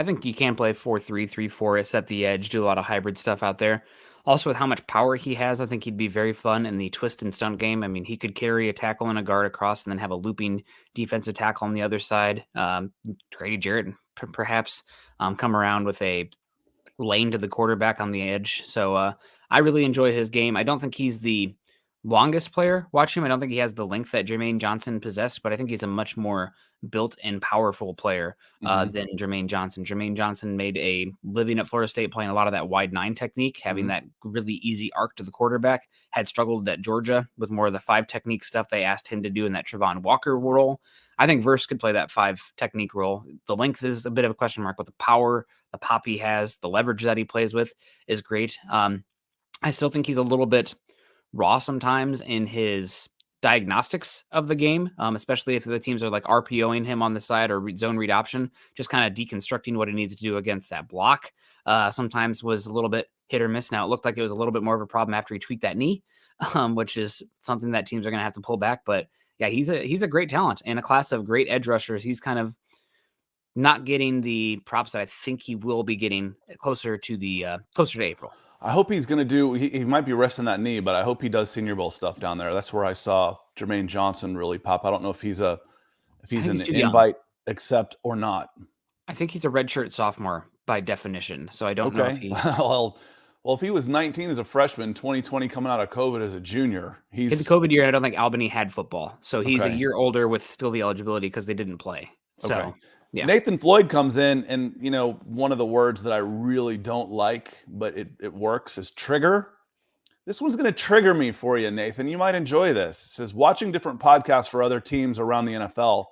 think you can play 4-3, 3-4, set the edge, do a lot of hybrid stuff out there. Also, with how much power he has, I think he'd be very fun in the twist and stunt game. I mean, he could carry a tackle and a guard across and then have a looping defensive tackle on the other side. Grady Jarrett perhaps come around with a lane to the quarterback on the edge. So I really enjoy his game. I don't think he's the longest player watching him. I don't think he has the length that Jermaine Johnson possessed, but I think he's a much more built and powerful player than Jermaine Johnson. Jermaine Johnson made a living at Florida State playing a lot of that wide 9 technique, having that really easy arc to the quarterback. Had struggled at Georgia with more of the 5 technique stuff they asked him to do in that Travon Walker role. I think Verse could play that 5 technique role. The length is a bit of a question mark, but the power, the pop he has, the leverage that he plays with is great. I still think he's a little bit raw sometimes in his diagnostics of the game, especially if the teams are like RPOing him on the side or zone read option, just kind of deconstructing what he needs to do against that block. Sometimes was a little bit hit or miss. Now it looked like it was a little bit more of a problem after he tweaked that knee, which is something that teams are going to have to pull back. But yeah, he's a great talent in a class of great edge rushers. He's kind of not getting the props that I think he will be getting closer to April. I hope he's going to do, he might be resting that knee, but I hope he does Senior Bowl stuff down there. That's where I saw Jermaine Johnson really pop. I don't know if he's an invite accept or not. I think he's a redshirt sophomore by definition. So I don't know if he... Well, if he was 19 as a freshman, 2020 coming out of COVID as a junior, in the COVID year, I don't think Albany had football. So he's a year older with still the eligibility because they didn't play. So Yeah. Nathan Floyd comes in, and one of the words that I really don't like, but it works, is trigger. This one's going to trigger me for you, Nathan. You might enjoy this. It says, watching different podcasts for other teams around the NFL,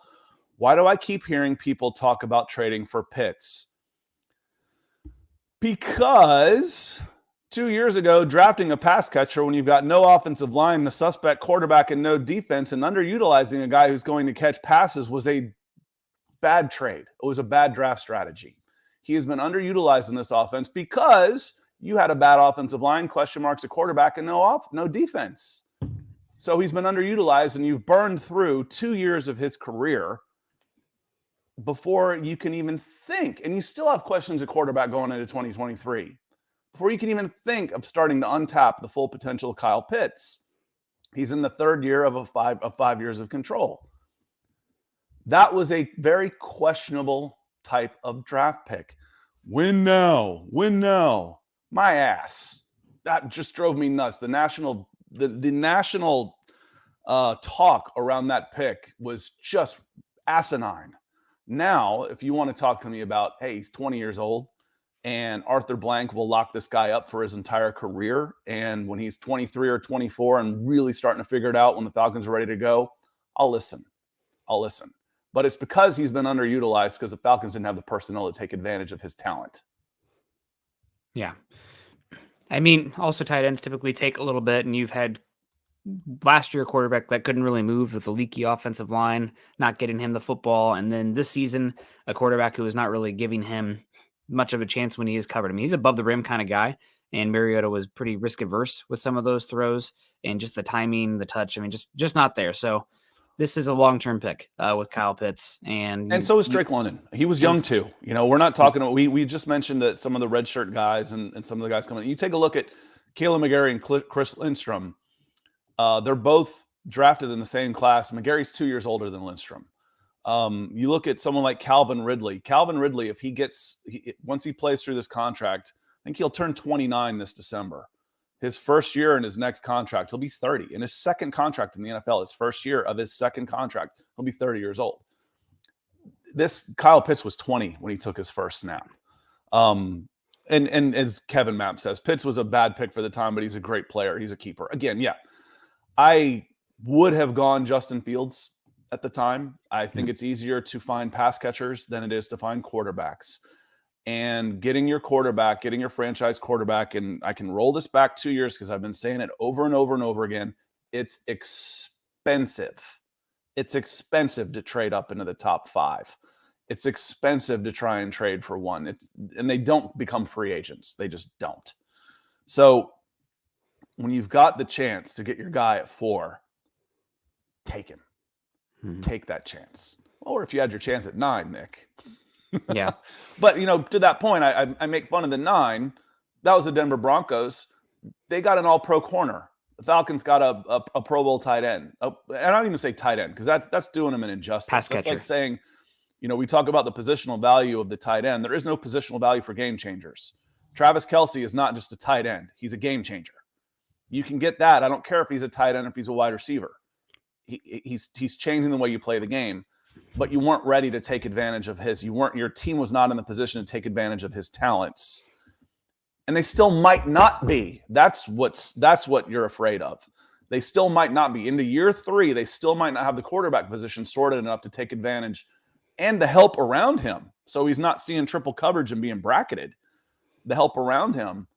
why do I keep hearing people talk about trading for Pitts? Because 2 years ago, drafting a pass catcher when you've got no offensive line, the suspect quarterback, and no defense, and underutilizing a guy who's going to catch passes was a bad trade. It was a bad draft strategy. He has been underutilized in this offense because you had a bad offensive line, question marks at quarterback, and no defense. So he's been underutilized, and you've burned through 2 years of his career before you can even think. And you still have questions at quarterback going into 2023. Before you can even think of starting to untap the full potential of Kyle Pitts. He's in the third year of 5 years of control. That was a very questionable type of draft pick. Win now. My ass. That just drove me nuts. The national talk around that pick was just asinine. Now, if you want to talk to me about, hey, he's 20 years old and Arthur Blank will lock this guy up for his entire career, and when he's 23 or 24 and really starting to figure it out when the Falcons are ready to go, I'll listen. But it's because he's been underutilized because the Falcons didn't have the personnel to take advantage of his talent. Yeah. I mean, also tight ends typically take a little bit, and you've had last year a quarterback that couldn't really move with a leaky offensive line, not getting him the football. And then this season, a quarterback who is not really giving him much of a chance when he is covered. I mean, he's above the rim kind of guy, and Mariota was pretty risk averse with some of those throws and just the timing, the touch. I mean, just not there. So this is a long-term pick with Kyle Pitts. And so is Drake London. He was young too. We're not talking about, we just mentioned that some of the redshirt guys and some of the guys coming in. You take a look at Caleb McGarry and Chris Lindstrom. They're both drafted in the same class. McGarry's 2 years older than Lindstrom. You look at someone like Calvin Ridley. If once he plays through this contract, I think he'll turn 29 this December. His first year in his next contract, he'll be 30. In his second contract in the NFL, his first year of his second contract, he'll be 30 years old. This Kyle Pitts was 20 when he took his first snap. And as Kevin Mapp says, Pitts was a bad pick for the time, but he's a great player. He's a keeper. Again, yeah, I would have gone Justin Fields at the time. I think it's easier to find pass catchers than it is to find quarterbacks. And getting your franchise quarterback, and I can roll this back 2 years because I've been saying it over and over and over again, it's expensive. It's expensive to trade up into the top 5. It's expensive to try and trade for one. And they don't become free agents. They just don't. So when you've got the chance to get your guy at 4, take him. Mm-hmm. Take that chance. Or if you had your chance at 9, Nick. Yeah. But, to that point, I make fun of the 9. That was the Denver Broncos. They got an all-pro corner. The Falcons got a Pro Bowl tight end. And I don't even say tight end because that's doing them an injustice. Pass that's catcher. Like saying, we talk about the positional value of the tight end. There is no positional value for game changers. Travis Kelce is not just a tight end. He's a game changer. You can get that. I don't care if he's a tight end, if he's a wide receiver. He's changing the way you play the game. But you weren't ready to take advantage of your team was not in the position to take advantage of his talents. And they still might not be. That's what you're afraid of. They still might not be. Into year 3, they still might not have the quarterback position sorted enough to take advantage and the help around him. So he's not seeing triple coverage and being bracketed. The help around him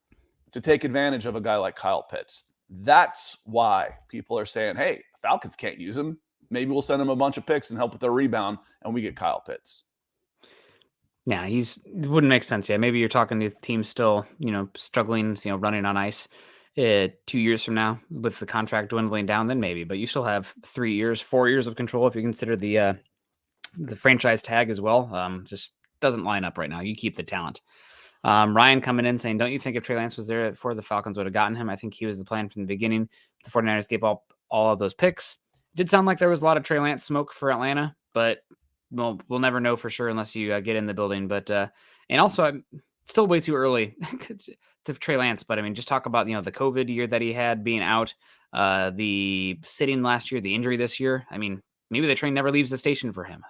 to take advantage of a guy like Kyle Pitts. That's why people are saying, hey, the Falcons can't use him. Maybe we'll send him a bunch of picks and help with their rebound, and we get Kyle Pitts. Yeah, it wouldn't make sense. Yeah, maybe you're talking to the team still, struggling, running on ice 2 years from now with the contract dwindling down, then maybe. But you still have 4 years of control if you consider the franchise tag as well. Just doesn't line up right now. You keep the talent. Ryan coming in saying, don't you think if Trey Lance was there before, the Falcons would have gotten him? I think he was the plan from the beginning. The 49ers gave up all of those picks. It did sound like there was a lot of Trey Lance smoke for Atlanta, but we'll never know for sure unless you get in the building. But and also, I'm still way too early to Trey Lance. But I mean, just talk about the COVID year that he had being out, the sitting last year, the injury this year. I mean, maybe the train never leaves the station for him.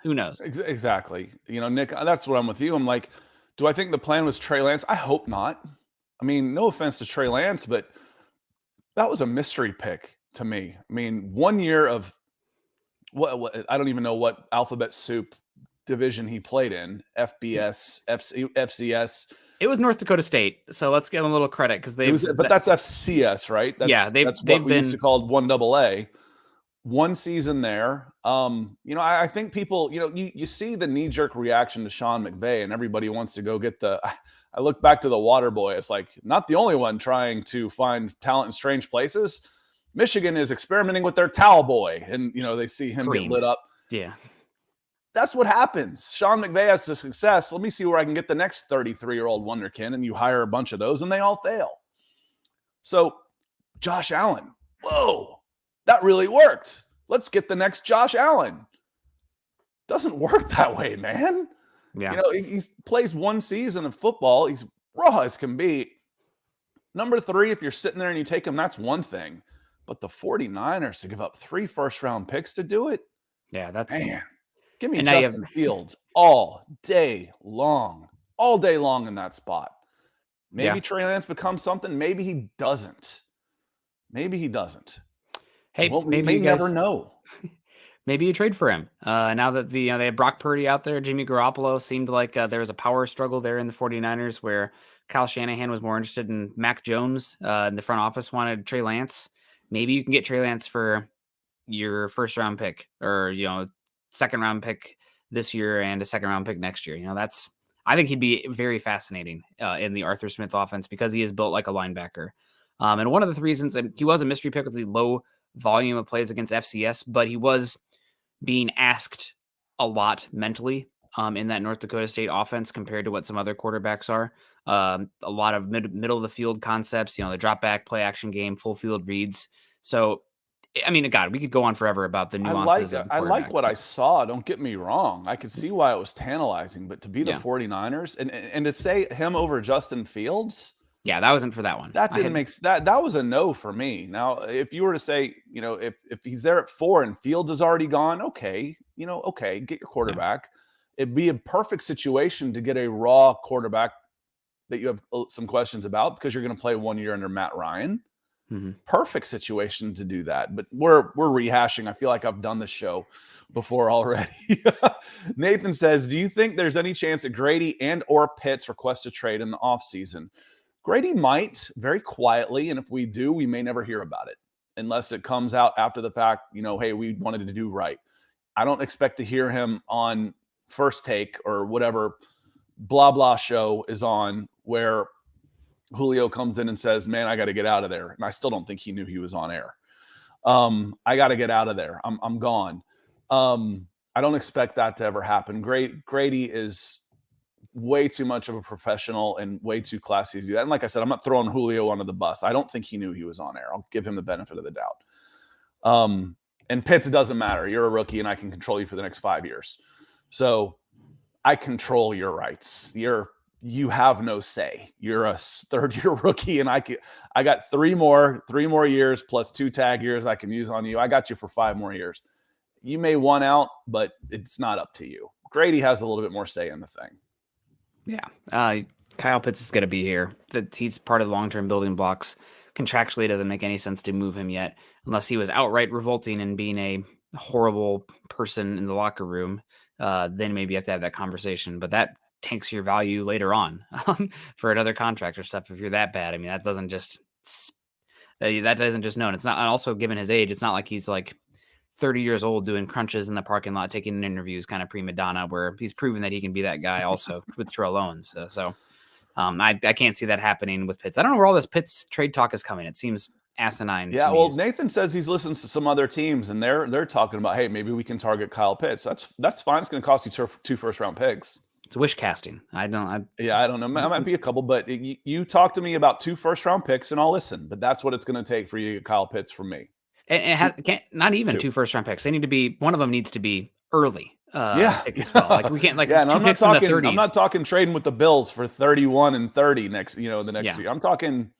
Who knows? Exactly. Nick, that's what I'm with you. I'm like, do I think the plan was Trey Lance? I hope not. I mean, no offense to Trey Lance, but that was a mystery pick to me. I mean, 1 year of what I don't even know what alphabet soup division he played in, FBS, FCS. It was North Dakota State, so let's give them a little credit because but that's FCS, right? That's what we used to call 1AA. 1 season there. I think people, you see the knee-jerk reaction to Sean McVay, and everybody wants to go get I look back to the water boy. It's like, not the only one trying to find talent in strange places. Michigan is experimenting with their towel boy, and they see him get lit up. Yeah. That's what happens. Sean McVay has the success. Let me see where I can get the next 33-year-old wonderkin, and you hire a bunch of those, and they all fail. So, Josh Allen, whoa, that really worked. Let's get the next Josh Allen. Doesn't work that way, man. Yeah. He plays 1 season of football. He's raw as can be. Number 3, if you're sitting there and you take him, that's one thing. But the 49ers to give up 3 first-round picks to do it? Yeah, that's... Man. Give me Justin Fields all day long in that spot. Maybe Trey Lance becomes something. Maybe he doesn't. Hey, well, maybe we you guys never know. Maybe you trade for him. Now that they had Brock Purdy out there, Jimmy Garoppolo seemed like there was a power struggle there in the 49ers where Kyle Shanahan was more interested in Mac Jones. And the front office wanted Trey Lance. Maybe you can get Trey Lance for your first-round pick or, second-round pick this year and a second-round pick next year. I think he'd be very fascinating in the Arthur Smith offense because he is built like a linebacker. And one of the reasons, and he was a mystery pick with the low volume of plays against FCS, but he was being asked a lot mentally in that North Dakota State offense compared to what some other quarterbacks are. A lot of middle of the field concepts, the drop back, play action game, full field reads. So, I mean, God, we could go on forever about the nuances of the quarterback. I like what I saw. Don't get me wrong. I could see why it was tantalizing, but to be the 49ers and to say him over Justin Fields. Yeah, that wasn't for that one. That didn't make that was a no for me. Now, if you were to say, if he's there at 4 and Fields is already gone, okay, get your quarterback. Yeah. It'd be a perfect situation to get a raw quarterback that you have some questions about because you're going to play 1 year under Matt Ryan. Mm-hmm. Perfect situation to do that. But we're rehashing. I feel like I've done this show before already. Nathan says, do you think there's any chance that Grady and or Pitts request a trade in the offseason? Grady might, very quietly, and if we do, we may never hear about it unless it comes out after the fact, hey, we wanted to do right. I don't expect to hear him on First Take or whatever blah, blah show is on where Julio comes in and says, man, I got to get out of there. And I still don't think he knew he was on air. I got to get out of there. I'm gone. I don't expect that to ever happen. Grady is way too much of a professional and way too classy to do that. And like I said, I'm not throwing Julio under the bus. I don't think he knew he was on air. I'll give him the benefit of the doubt. And Pitts, it doesn't matter. You're a rookie and I can control you for the next 5 years. So I control your rights. You have no say. You're a third-year rookie, and I got 3 more years plus 2 tag years I can use on you. I got you for 5 more years. You may want out, but it's not up to you. Grady has a little bit more say in the thing. Yeah. Kyle Pitts is going to be here. He's part of the long-term building blocks. Contractually, it doesn't make any sense to move him yet, unless he was outright revolting and being a horrible person in the locker room. Then maybe you have to have that conversation. But that tanks your value later on for another contract or stuff if you're that bad. I mean, that doesn't just know. And it's not, and also given his age, it's not like he's like 30 years old doing crunches in the parking lot, taking interviews, kind of prima donna, where he's proven that he can be that guy also with Terrell Owens. I can't see that happening with Pitts. I don't know where all this Pitts trade talk is coming. It seems asinine. Yeah, well, Nathan says he's listened to some other teams, and they're talking about, hey, maybe we can target Kyle Pitts. That's fine. It's going to cost you 2 first-round picks. It's wish casting. I don't know. It might be a couple, but you talk to me about 2 first-round picks, and I'll listen. But that's what it's going to take for you to get Kyle Pitts from me. And not even 2 first-round picks. They need to be, one of them needs to be early. Pick as well. Like we can't like 2 picks in the 30s. I'm not talking trading with the Bills for 31 and 30 next year. I'm talking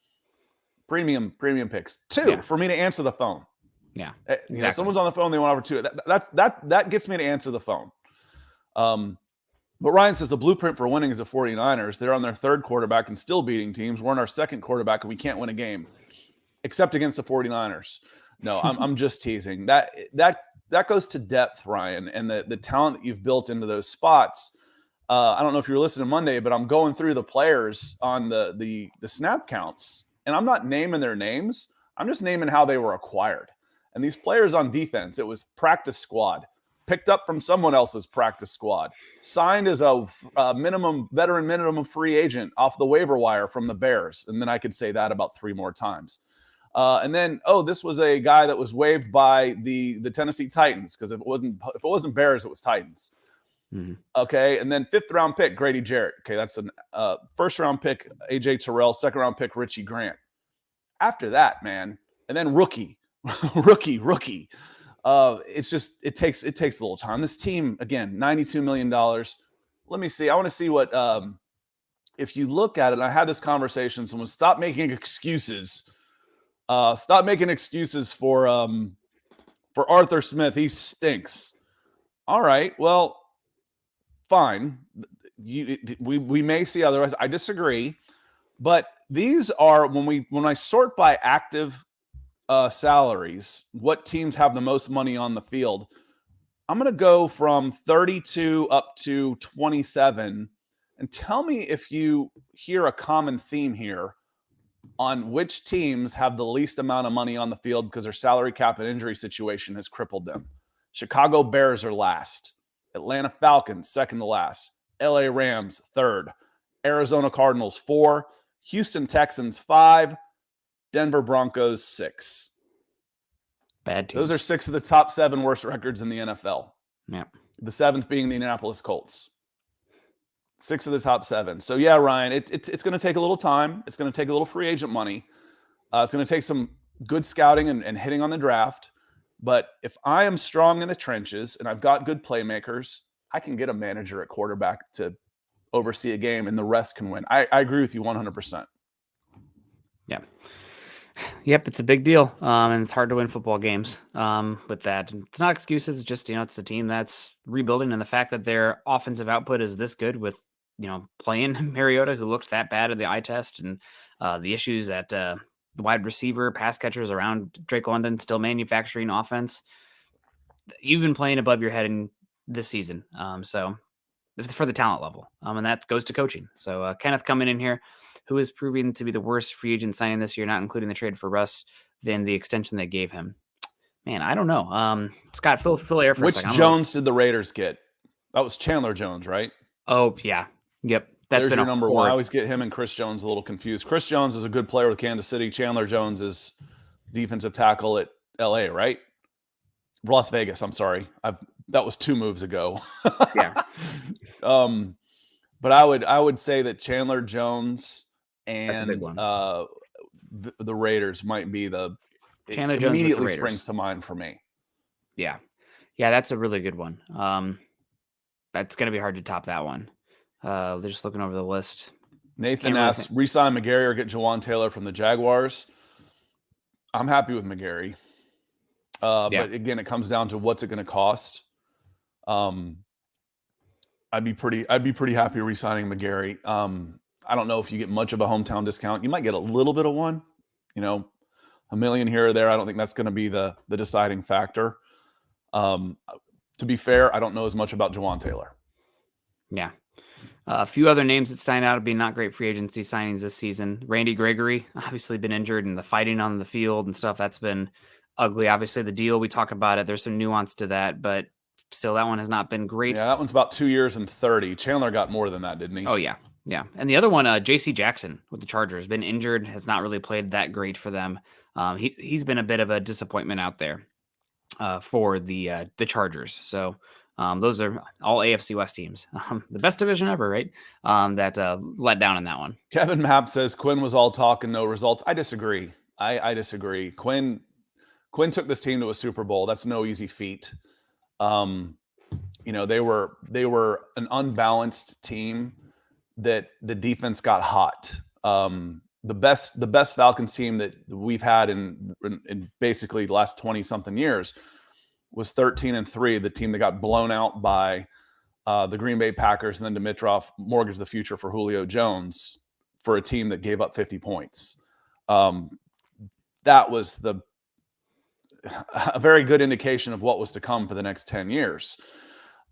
premium picks. 2 for me to answer the phone. Yeah, You know, someone's on the phone, they want over 2. That gets me to answer the phone. But Ryan says the blueprint for winning is the 49ers. They're on their third quarterback and still beating teams. We're on our second quarterback and we can't win a game, except against the 49ers. No, I'm just teasing. That goes to depth, Ryan, and the talent that you've built into those spots. I don't know if you were listening Monday, but I'm going through the players on the snap counts, and I'm not naming their names. I'm just naming how they were acquired. And these players on defense, it was practice squad, picked up from someone else's practice squad, signed as a veteran minimum free agent off the waiver wire from the Bears. And then I could say that about 3 more times. And then, this was a guy that was waived by the Tennessee Titans, because if it wasn't Bears, it was Titans. Mm-hmm. Okay, and then 5th round pick, Grady Jarrett. Okay, that's a 1st round pick, A.J. Terrell. 2nd round pick, Richie Grant. After that, man, and then rookie. It's just it takes a little time. This team, again, $92 million. Let me see. I want to see what if you look at it. And I had this conversation. Someone stop making excuses. Stop making excuses for Arthur Smith. He stinks. All right. Well, fine. We may see otherwise. I disagree. But these are when I sort by active salaries, what teams have the most money on the field, I'm going to go from 32 up to 27 and tell me if you hear a common theme here on which teams have the least amount of money on the field because their salary cap and injury situation has crippled them. Chicago Bears are last. Atlanta Falcons, second to last. LA Rams, third. Arizona Cardinals, 4. Houston Texans, 5. Denver Broncos, 6. Bad teams. Those are 6 of the top 7 worst records in the NFL. Yeah. The 7th being the Indianapolis Colts. 6 of the top 7. So, yeah, Ryan, it's going to take a little time. It's going to take a little free agent money. It's going to take some good scouting and hitting on the draft. But if I am strong in the trenches and I've got good playmakers, I can get a manager at quarterback to oversee a game and the rest can win. I agree with you 100%. Yeah. Yep, it's a big deal, and it's hard to win football games with that. It's not excuses. It's just, it's a team that's rebuilding, and the fact that their offensive output is this good with, playing Mariota, who looked that bad at the eye test, and the issues at the wide receiver, pass catchers around Drake London, still manufacturing offense. You've been playing above your head in this season, so for the talent level, and that goes to coaching. So Kenneth coming in here, who is proving to be the worst free agent signing this year, not including the trade for Russ, than the extension they gave him. Man, I don't know. Scott, fill air for Which a second. Jones did the Raiders get? That was Chandler Jones, right? Oh, yeah. Yep. There's your number 1. I always get him and Chris Jones a little confused. Chris Jones is a good player with Kansas City. Chandler Jones is defensive tackle at LA, right? Las Vegas, I'm sorry. That was 2 moves ago. Yeah. But I would say that Chandler Jones and the Raiders might be Chandler Jones immediately springs to mind for me. Yeah. Yeah, that's a really good one. That's going to be hard to top that one. They're just looking over the list. Nathan asks, re-sign McGarry or get Jawan Taylor from the Jaguars. I'm happy with McGarry. But again, it comes down to what's it going to cost. I'd be pretty happy re-signing McGarry. I don't know if you get much of a hometown discount. You might get a little bit of one, $1 million here or there. I don't think that's going to be the deciding factor. To be fair, I don't know as much about Jawan Taylor. Yeah. A few other names that stand out to be not great free agency signings this season. Randy Gregory, obviously been injured, and the fighting on the field and stuff, that's been ugly. Obviously, the deal, we talk about it. There's some nuance to that, but still, that one has not been great. Yeah, that one's about 2 years and 30. Chandler got more than that, didn't he? Oh, yeah. Yeah. And the other one, J.C. Jackson with the Chargers, been injured, has not really played that great for them. He's been a bit of a disappointment out there for the Chargers. So those are all AFC West teams. The best division ever, right? That let down in that one. Kevin Mapp says Quinn was all talk and no results. I disagree. I disagree. Quinn took this team to a Super Bowl. That's no easy feat. They were an unbalanced team that the defense got hot. the best Falcons team that we've had in basically the last 20 something years was 13-3, the team that got blown out by the Green Bay Packers, and then Dimitrov mortgaged the future for Julio Jones for a team that gave up 50 points. That was a very good indication of what was to come for the next 10 years.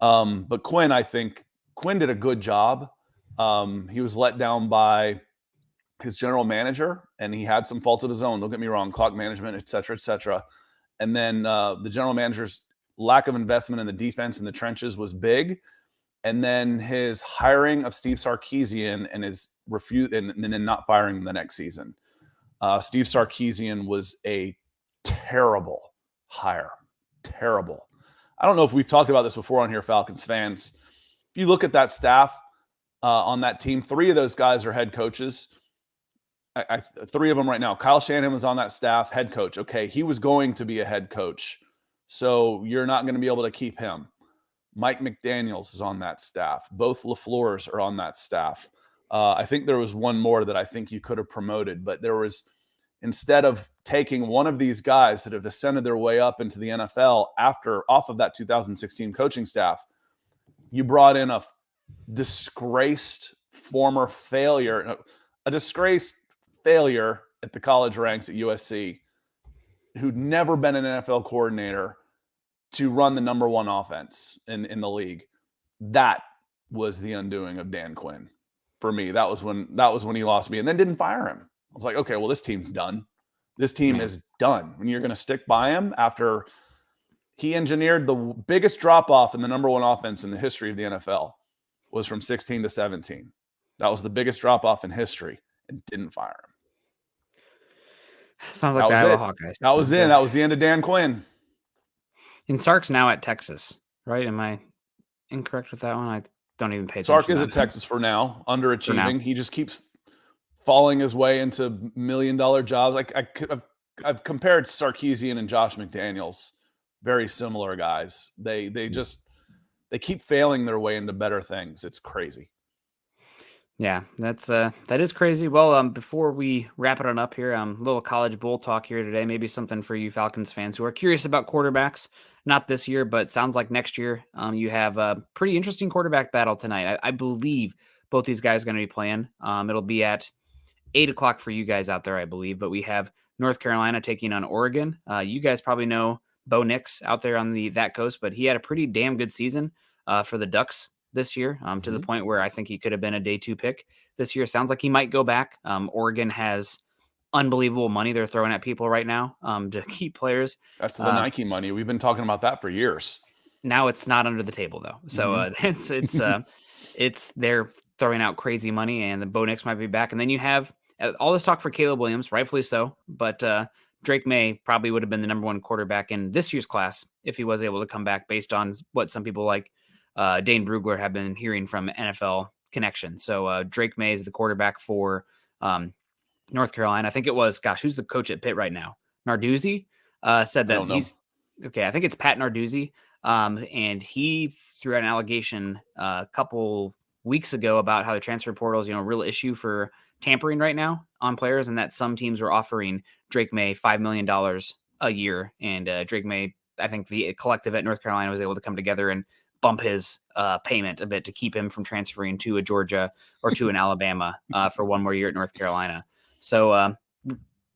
But Quinn, I think Quinn did a good job. He was let down by his general manager, and he had some faults of his own. Don't get me wrong, clock management, et cetera, et cetera. And then the general manager's lack of investment in the defense in the trenches was big. And then his hiring of Steve Sarkisian and his and then not firing him the next season. Steve Sarkisian was a terrible hire. Terrible. I don't know if we've talked about this before on here, Falcons fans. If you look at that staff on that team, 3 of those guys are head coaches. 3 of them right now. Kyle Shanahan was on that staff, head coach. Okay, he was going to be a head coach, so you're not going to be able to keep him. Mike McDaniels is on that staff. Both LaFleurs are on that staff. I think there was one more that I think you could have promoted, but there was, instead of taking one of these guys that have ascended their way up into the NFL off of that 2016 coaching staff, you brought in a disgraced former failure, a disgraced failure at the college ranks at USC, who'd never been an NFL coordinator, to run the number 1 offense in the league. That was the undoing of Dan Quinn. For me, that was when he lost me, and then didn't fire him. I was like, okay, well, this team's done. This team is done. When you're going to stick by him after he engineered the biggest drop-off in the number 1 offense in the history of the NFL was from 16 to 17. That was the biggest drop-off in history, and didn't fire him. Sounds like that was Hawkeyes. That was it. That was the end of Dan Quinn. And Sark's now at Texas, right? Am I incorrect with that one? I don't even pay attention. Sark is at Texas for now, underachieving. He just keeps falling his way into $1 million jobs. I've compared Sarkisian and Josh McDaniels, very similar guys. They keep failing their way into better things. It's crazy. Yeah, that is crazy. Well, before we wrap it on up here, little college bowl talk here today. Maybe something for you Falcons fans who are curious about quarterbacks. Not this year, but sounds like next year. You have a pretty interesting quarterback battle tonight. I believe both these guys are going to be playing. It'll be at 8:00 for you guys out there, I believe. But we have North Carolina taking on Oregon. You guys probably know Bo Nix out there on that coast, but he had a pretty damn good season for the Ducks this year, to the point where I think he could have been a day 2 pick this year. Sounds like he might go back. Oregon has unbelievable money they're throwing at people right now to keep players. That's the Nike money. We've been talking about that for years. Now it's not under the table though. So it's they're throwing out crazy money, and the Bo Nix might be back. And then you have all this talk for Caleb Williams, rightfully so, but Drake May probably would have been the number 1 quarterback in this year's class if he was able to come back, based on what some people like Dane Brugler have been hearing from NFL Connection. So Drake May is the quarterback for North Carolina. I think it was, who's the coach at Pitt right now? Narduzzi said that he's okay. I think it's Pat Narduzzi. And he threw out an allegation a couple weeks ago about how the transfer portal is, a real issue for tampering right now on players, and that some teams were offering Drake May $5 million a year. And Drake May, I think the collective at North Carolina was able to come together and bump his payment a bit to keep him from transferring to a Georgia or to an Alabama for 1 more year at North Carolina. So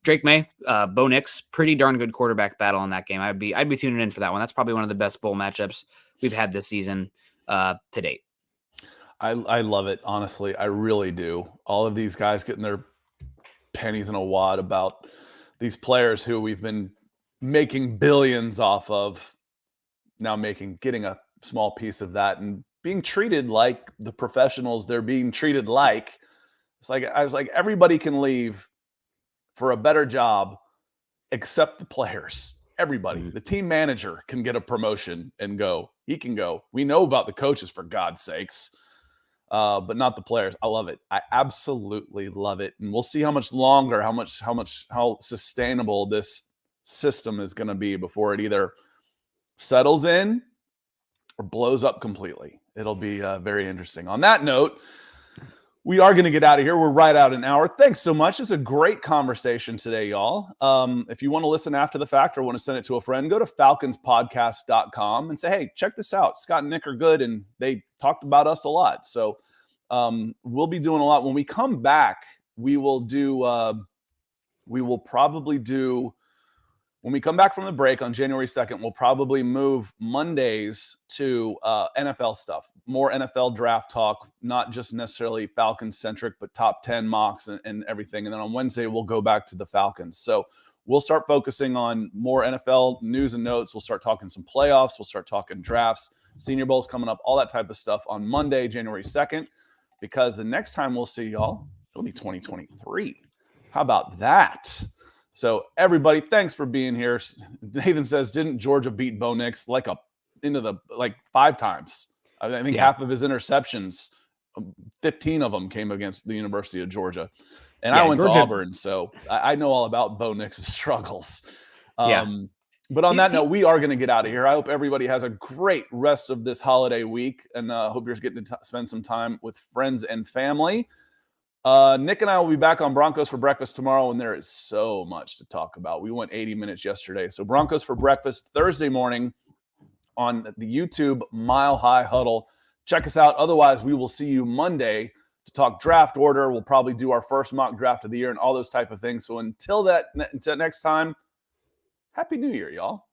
Drake May, Bo Nix, pretty darn good quarterback battle in that game. I'd be tuning in for that one. That's probably one of the best bowl matchups we've had this season to date. I love it, honestly. I really do. All of these guys getting their pennies in a wad about these players who we've been making billions off of, now getting a small piece of that and being treated like the professionals they're being treated like. I was like, everybody can leave for a better job except the players. Everybody. The team manager can get a promotion and go. He can go. We know about the coaches, for God's sakes, but not the players. I love it. I absolutely love it. And we'll see how much longer, how sustainable this system is going to be before it either settles in or blows up completely. It'll be very interesting. On that note, We are going to get out of here. We're right out an hour. Thanks so much. It's a great conversation today, y'all. If you want to listen after the fact or want to send it to a friend, go to falconspodcast.com and say, hey, check this out. Scott and Nick are good, and they talked about us a lot. So we'll be doing a lot. When we come back, we will probably do, when we come back from the break on January 2nd, we'll probably move Mondays to NFL stuff, more NFL draft talk, not just necessarily Falcons-centric, but top 10 mocks and everything. And then on Wednesday, we'll go back to the Falcons. So we'll start focusing on more NFL news and notes. We'll start talking some playoffs. We'll start talking drafts, Senior Bowl's coming up, all that type of stuff on Monday, January 2nd, because the next time we'll see y'all, it'll be 2023. How about that? So everybody, thanks for being here. Nathan says, didn't Georgia beat Bo Nix like 5 times? I think half of his interceptions, 15 of them came against the University of Georgia. And I went to Auburn, so I know all about Bo Nix's struggles. But on that note, we are going to get out of here. I hope everybody has a great rest of this holiday week, and hope you're getting to spend some time with friends and family. Nick and I will be back on Broncos for Breakfast tomorrow, and there is so much to talk about. We went 80 minutes yesterday. So Broncos for Breakfast Thursday morning on the YouTube Mile High Huddle. Check us out. Otherwise, we will see you Monday to talk draft order. We'll probably do our first mock draft of the year and all those type of things. So until next time, Happy New Year, y'all.